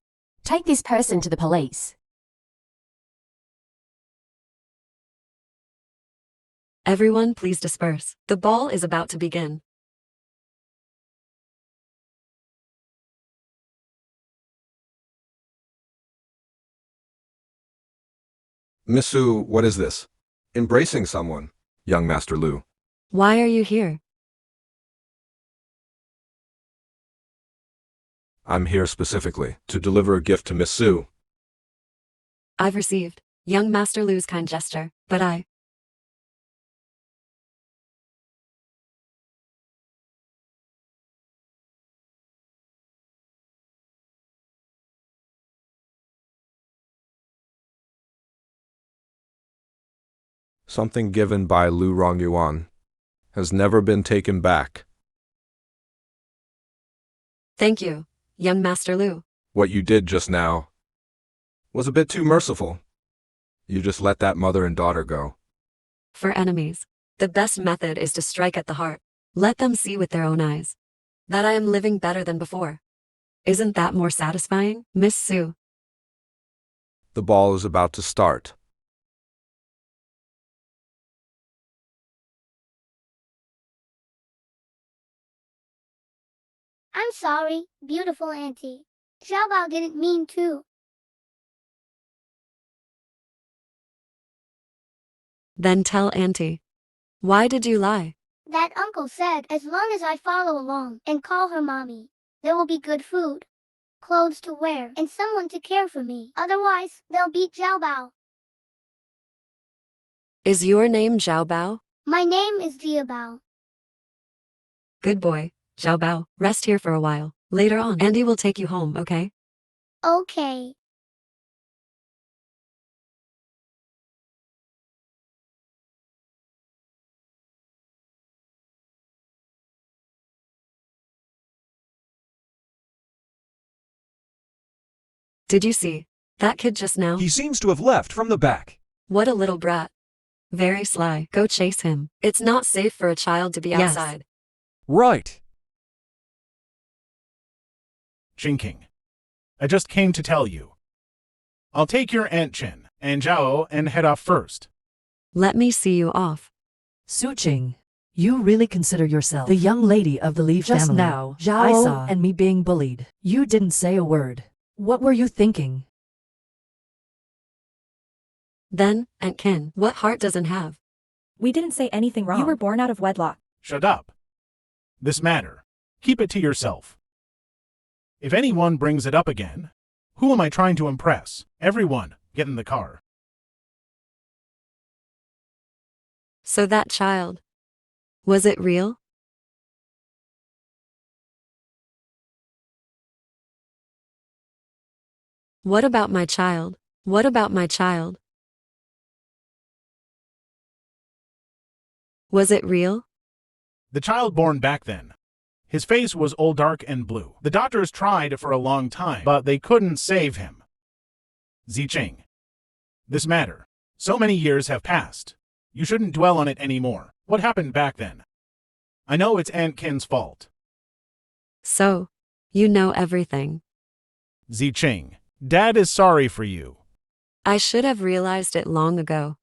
take this person to the police. Everyone please disperse. The ball is about to begin. Miss Sue, what is this? Embracing someone, young Master Lu. Why are you here? I'm here specifically to deliver a gift to Miss Sue. I've received young Master Lu's kind gesture, but I Something given by Lu Rongyuan has never been taken back. Thank you, young Master Lu. What you did just now was a bit too merciful. You just let that mother and daughter go. For enemies, the best method is to strike at the heart. Let them see with their own eyes that I am living better than before. Isn't that more satisfying, Miss Sue? The ball is about to start. I'm sorry, beautiful auntie. Xiaobao didn't mean to. Then tell Auntie. Why did you lie? That uncle said as long as I follow along and call her mommy, there will be good food, clothes to wear, and someone to care for me. Otherwise, they'll beat Xiaobao. Is your name Zhao Bao? My name is Jiabao. Good boy, Zhao Bao. Rest here for a while. Later on, Andy will take you home, okay? Okay. Did you see that kid just now? He seems to have left from the back. What a little brat. Very sly. Go chase him. It's not safe for a child to be outside. Right. Jinking. I just came to tell you. I'll take your Aunt Chen and Zhao and head off first. Let me see you off. Su Qing, you really consider yourself the young lady of the Li family. Just now, Zhao saw and me being bullied. You didn't say a word. What were you thinking? Then, Aunt Kin, what heart doesn't have? We didn't say anything wrong. You were born out of wedlock. Shut up. This matter, keep it to yourself. If anyone brings it up again, who am I trying to impress? Everyone, get in the car. So that child, was it real? What about my child? What about my child? Was it real? The child born back then. His face was all dark and blue. The doctors tried for a long time, but they couldn't save him. Zicheng. This matter. So many years have passed. You shouldn't dwell on it anymore. What happened back then? I know it's Aunt Kin's fault. So, you know everything. Zicheng. Dad is sorry for you. I should have realized it long ago.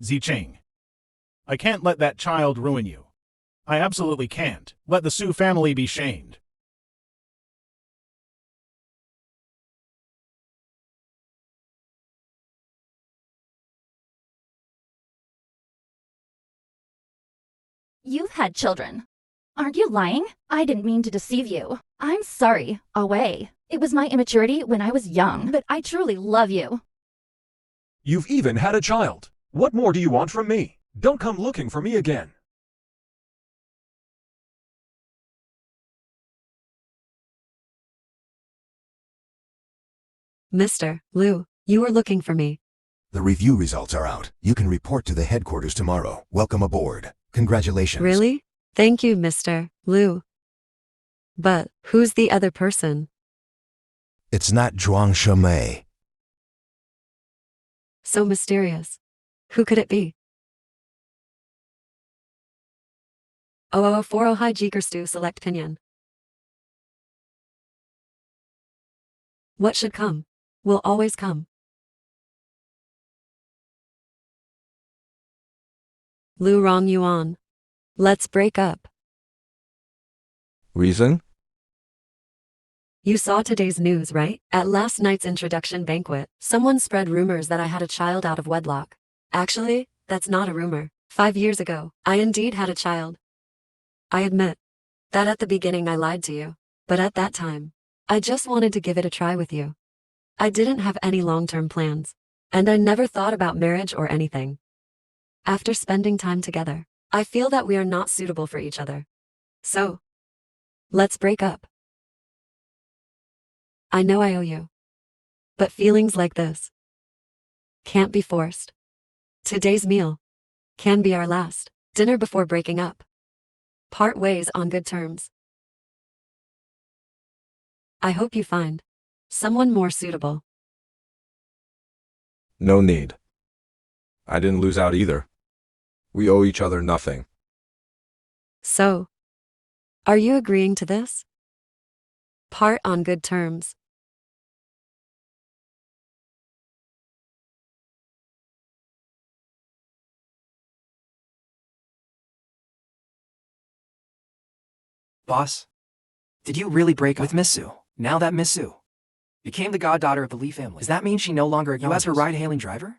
Zicheng. I can't let that child ruin you. I absolutely can't. Let the Su family be shamed. You've had children. Aren't you lying? I didn't mean to deceive you. I'm sorry, away. It was my immaturity when I was young, but I truly love you. You've even had a child. What more do you want from me? Don't come looking for me again. Mr. Liu, you were looking for me. The review results are out. You can report to the headquarters tomorrow. Welcome aboard. Congratulations. Really? Thank you, Mr. Liu. But who's the other person? It's not Zhuang Shimei. So mysterious. Who could it be? HoaHoa Jigerstu select Pinyin. What should come will always come. Lu Rong Yuan. Let's break up. Reason? You saw today's news, right? At last night's introduction banquet, someone spread rumors that I had a child out of wedlock. Actually, that's not a rumor. 5 years ago, I indeed had a child. I admit that at the beginning I lied to you, but at that time, I just wanted to give it a try with you. I didn't have any long-term plans, and I never thought about marriage or anything. After spending time together, I feel that we are not suitable for each other. So, let's break up. I know I owe you, but feelings like this can't be forced. Today's meal can be our last dinner before breaking up. Part ways on good terms. I hope you find someone more suitable. No need. I didn't lose out either. We owe each other nothing. So, are you agreeing to this? Part on good terms. Boss, did you really break up with Miss Su? Now that Miss Su became the goddaughter of the Lee family, does that mean she no longer acknowledges you as her ride-hailing driver?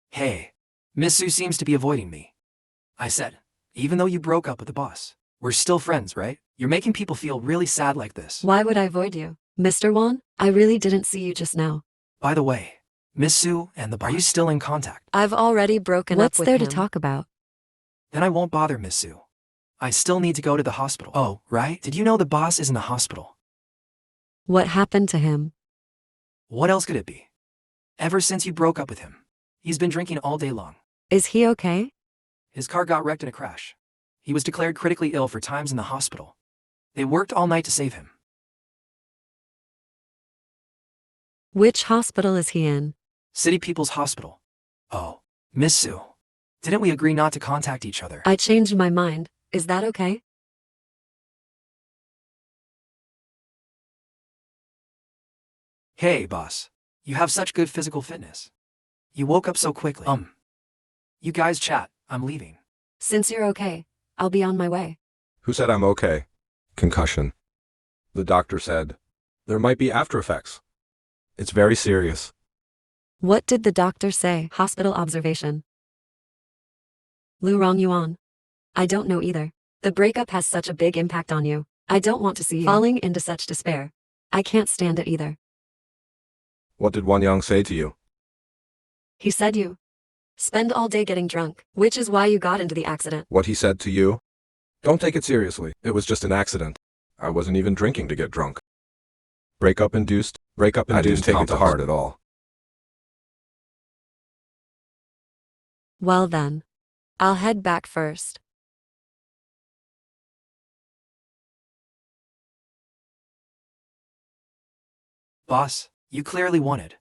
Hey, Miss Su seems to be avoiding me. I said, even though you broke up with the boss, we're still friends, right? You're making people feel really sad like this. Why would I avoid you? Mr. Wan, I really didn't see you just now. By the way, Miss Su and the boss, are you still in contact? I've already broken up with him. What's there to talk about? Then I won't bother Miss Su. I still need to go to the hospital. Oh, right? Did you know the boss is in the hospital? What happened to him? What else could it be? Ever since you broke up with him, he's been drinking all day long. Is he okay? His car got wrecked in a crash. He was declared critically ill for times in the hospital. They worked all night to save him. Which hospital is he in? City People's Hospital. Oh, Miss Su. Didn't we agree not to contact each other? I changed my mind. Is that okay? Hey, boss. You have such good physical fitness. You woke up so quickly. You guys chat. I'm leaving. Since you're okay, I'll be on my way. Who said I'm okay? Concussion. The doctor said there might be after effects. It's very serious. What did the doctor say? Hospital observation. Lu Rong Yuan. I don't know either. The breakup has such a big impact on you. I don't want to see you falling into such despair. I can't stand it either. What did Wan Yang say to you? He said you spend all day getting drunk, which is why you got into the accident. What he said to you? Don't take it seriously. It was just an accident. I wasn't even drinking to get drunk. Breakup induced. I didn't take it to heart at all. Well then, I'll head back first. Boss, you clearly wanted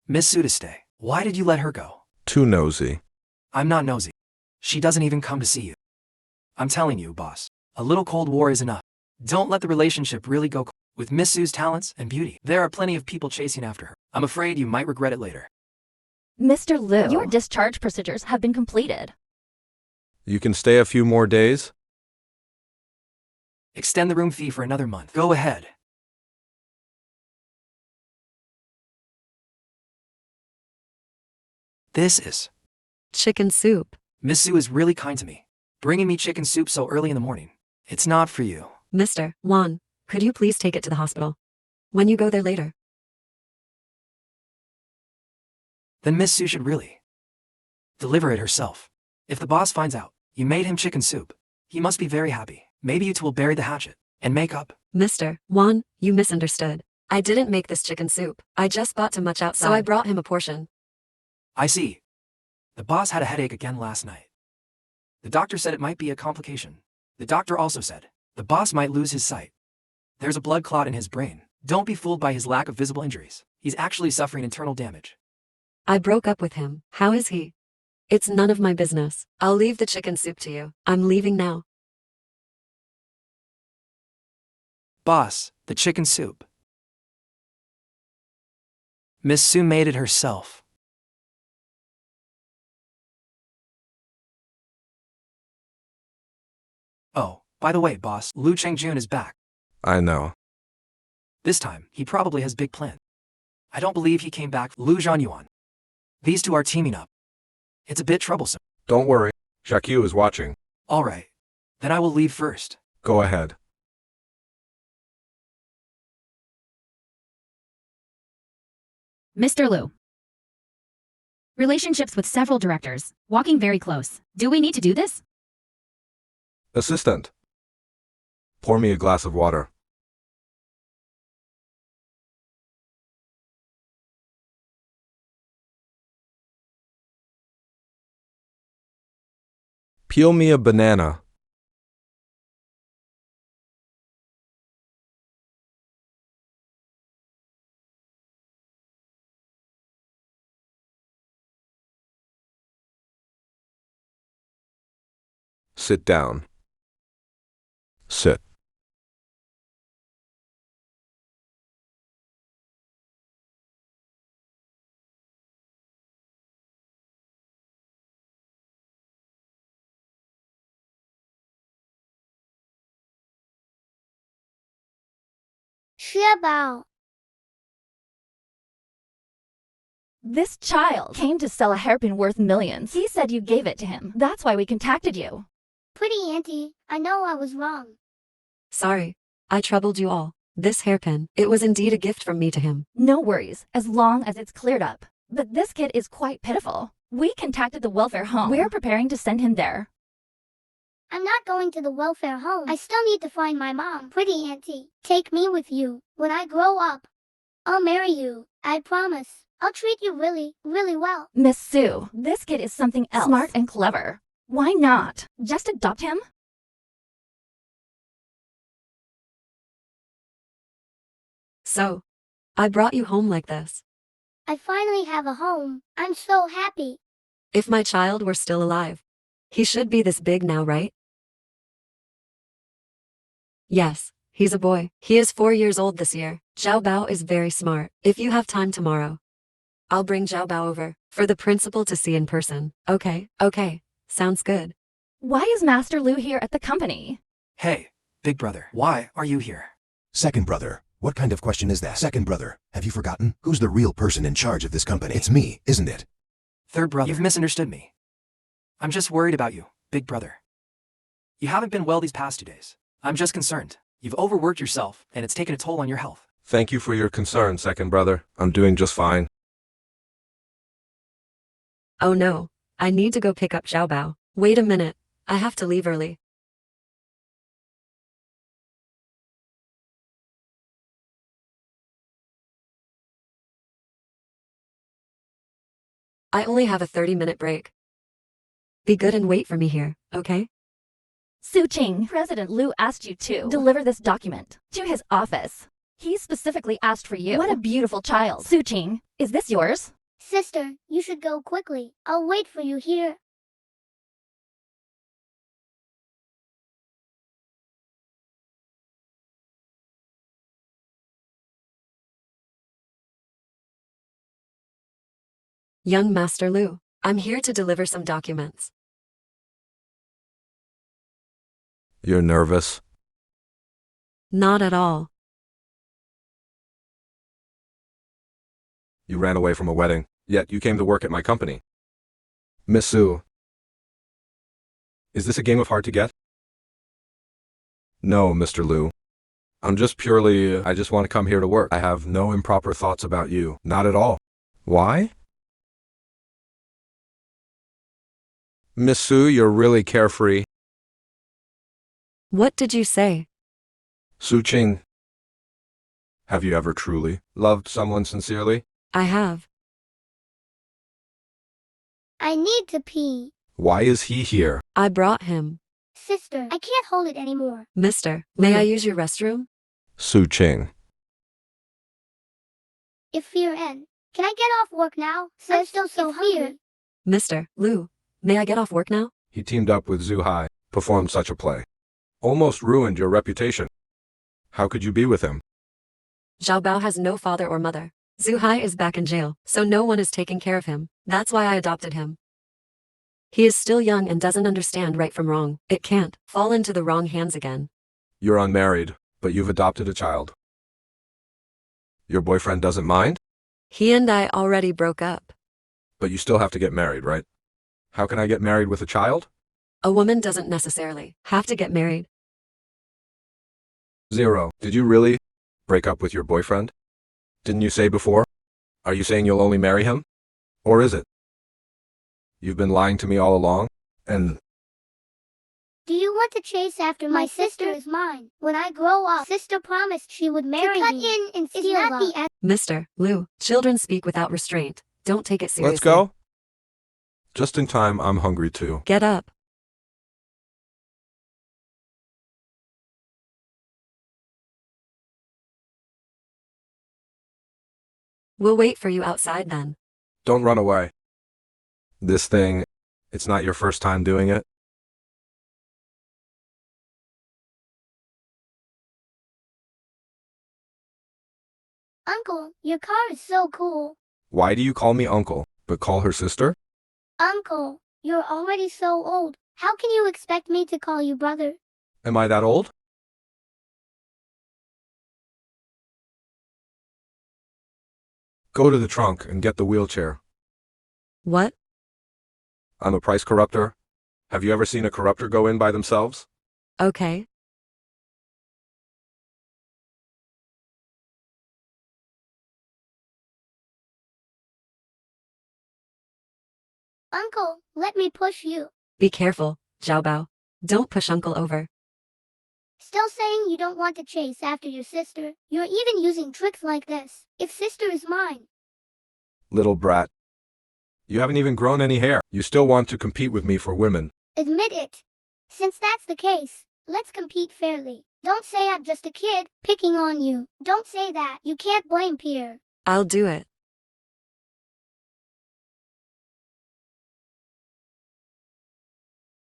Miss Su to stay. Why did you let her go? Too nosy. I'm not nosy. She doesn't even come to see you. I'm telling you, boss, a little Cold War is enough. Don't let the relationship really go cold. With Miss Su's talents and beauty, there are plenty of people chasing after her. I'm afraid you might regret it later. Mr. Liu, your discharge procedures have been completed. You can stay a few more days? Extend the room fee for another month. Go ahead. This is... Chicken soup. Miss Su is really kind to me, bringing me chicken soup so early in the morning. It's not for you. Mr. Wan, could you please take it to the hospital? When you go there later. Then Miss Su should really deliver it herself. If the boss finds out you made him chicken soup, he must be very happy. Maybe you two will bury the hatchet and make up. Mr. Wan, you misunderstood. I didn't make this chicken soup. I just bought too much outside, so I brought him a portion. I see. The boss had a headache again last night. The doctor said it might be a complication. The doctor also said the boss might lose his sight. There's a blood clot in his brain. Don't be fooled by his lack of visible injuries. He's actually suffering internal damage. I broke up with him. How is he? It's none of my business. I'll leave the chicken soup to you. I'm leaving now. Boss, the chicken soup. Miss Su made it herself. Oh, by the way, boss, Lu Chengjun is back. I know. This time, he probably has big plans. I don't believe he came back. Lu Zhanyuan. These two are teaming up. It's a bit troublesome. Don't worry. Xiaqiu is watching. All right. Then I will leave first. Go ahead. Mr. Liu. Relationships with several directors, walking very close. Do we need to do this? Assistant. Pour me a glass of water. Peel me a banana. Sit down. Sit. Xiaobao. This child came to sell a hairpin worth millions. He said you gave it to him. That's why we contacted you. Pretty auntie, I know I was wrong. Sorry. I troubled you all. This hairpin, it was indeed a gift from me to him. No worries, as long as it's cleared up. But this kid is quite pitiful. We contacted the welfare home. We're preparing to send him there. I'm not going to the welfare home. I still need to find my mom. Pretty auntie, take me with you. When I grow up, I'll marry you. I promise. I'll treat you really, really well. Miss Su, this kid is something else. Smart and clever. Why not? Just adopt him? So, I brought you home like this. I finally have a home. I'm so happy. If my child were still alive, he should be this big now, right? Yes, he's a boy. He is 4 years old this year. Zhao Bao is very smart. If you have time tomorrow, I'll bring Zhao Bao over for the principal to see in person. Okay, sounds good. Why is Master Liu here at the company? Hey, big brother, why are you here? Second brother, what kind of question is that? Second brother, have you forgotten? Who's the real person in charge of this company? It's me, isn't it? Third brother, you've misunderstood me. I'm just worried about you, big brother. You haven't been well these past 2 days. I'm just concerned. You've overworked yourself, and it's taken a toll on your health. Thank you for your concern, second brother. I'm doing just fine. Oh no, I need to go pick up Zhao Bao. Wait a minute, I have to leave early. I only have a 30-minute break. Be good and wait for me here, okay? Su Qing, President Liu asked you to deliver this document to his office. He specifically asked for you. What a beautiful child. Su Qing, is this yours? Sister, you should go quickly. I'll wait for you here. Young Master Lu, I'm here to deliver some documents. You're nervous? Not at all. You ran away from a wedding, yet you came to work at my company. Miss Su. Is this a game of hard to get? No, Mr. Lu. I just want to come here to work. I have no improper thoughts about you. Not at all. Why? Miss Su, you're really carefree. What did you say? Su Qing. Have you ever truly loved someone sincerely? I have. I need to pee. Why is he here? I brought him. Sister, I can't hold it anymore. Mister, may I use your restroom? Su Qing. If fear end. Can I get off work now? I'm still so hungry. Mister, Lu, may I get off work now? He teamed up with Zhu Hai, performed such a play. Almost ruined your reputation. How could you be with him? Zhao Bao has no father or mother. Zhu Hai is back in jail, so no one is taking care of him. That's why I adopted him. He is still young and doesn't understand right from wrong. It can't fall into the wrong hands again. You're unmarried, but you've adopted a child. Your boyfriend doesn't mind? He and I already broke up. But you still have to get married, right? How can I get married with a child? A woman doesn't necessarily have to get married. 0. Did you really break up with your boyfriend? Didn't you say before? Are you saying you'll only marry him? Or is it? You've been lying to me all along, and... Do you want to chase after my sister is mine? When I grow up, sister promised she would marry me. To cut in and steal love. Mister, Lu, children speak without restraint. Don't take it seriously. Let's go. Just in time, I'm hungry too. Get up. We'll wait for you outside then. Don't run away. This thing, it's not your first time doing it? Uncle, your car is so cool. Why do you call me uncle, but call her sister? Uncle, you're already so old. How can you expect me to call you brother? Am I that old? Go to the trunk and get the wheelchair. What? I'm a price corruptor. Have you ever seen a corruptor go in by themselves? Okay. Uncle, let me push you. Be careful, Zhao Bao. Don't push Uncle over. Still saying you don't want to chase after your sister. You're even using tricks like this. If sister is mine. Little brat. You haven't even grown any hair. You still want to compete with me for women. Admit it. Since that's the case, let's compete fairly. Don't say I'm just a kid, picking on you. Don't say that. You can't blame Pierre. I'll do it.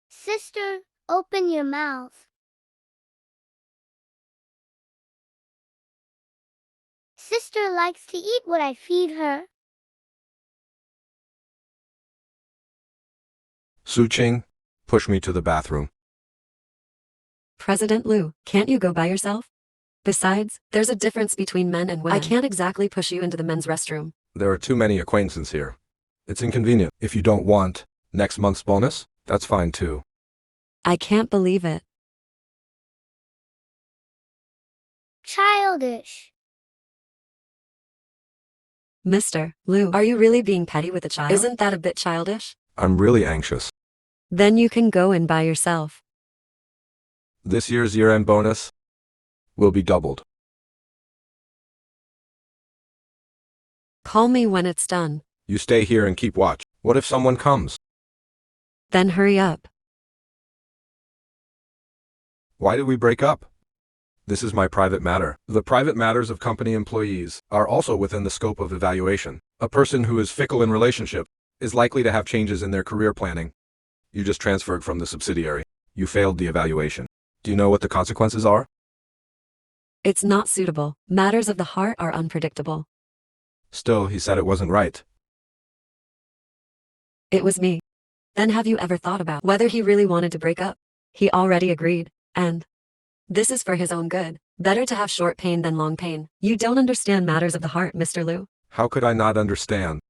Sister, open your mouth. Sister likes to eat what I feed her. Su Qing, push me to the bathroom. President Lu, can't you go by yourself? Besides, there's a difference between men and women. I can't exactly push you into the men's restroom. There are too many acquaintances here. It's inconvenient. If you don't want next month's bonus, that's fine too. I can't believe it. Childish. Mister, Lu, are you really being petty with a child? Isn't that a bit childish? I'm really anxious. Then you can go in by yourself. This year's year-end bonus will be doubled. Call me when it's done. You stay here and keep watch. What if someone comes? Then hurry up. Why did we break up? This is my private matter. The private matters of company employees are also within the scope of evaluation. A person who is fickle in relationship is likely to have changes in their career planning. You just transferred from the subsidiary. You failed the evaluation. Do you know what the consequences are? It's not suitable. Matters of the heart are unpredictable. Still, he said it wasn't right. It was me. Then have you ever thought about whether he really wanted to break up? He already agreed, and this is for his own good. Better to have short pain than long pain. You don't understand matters of the heart, Mr. Liu. How could I not understand?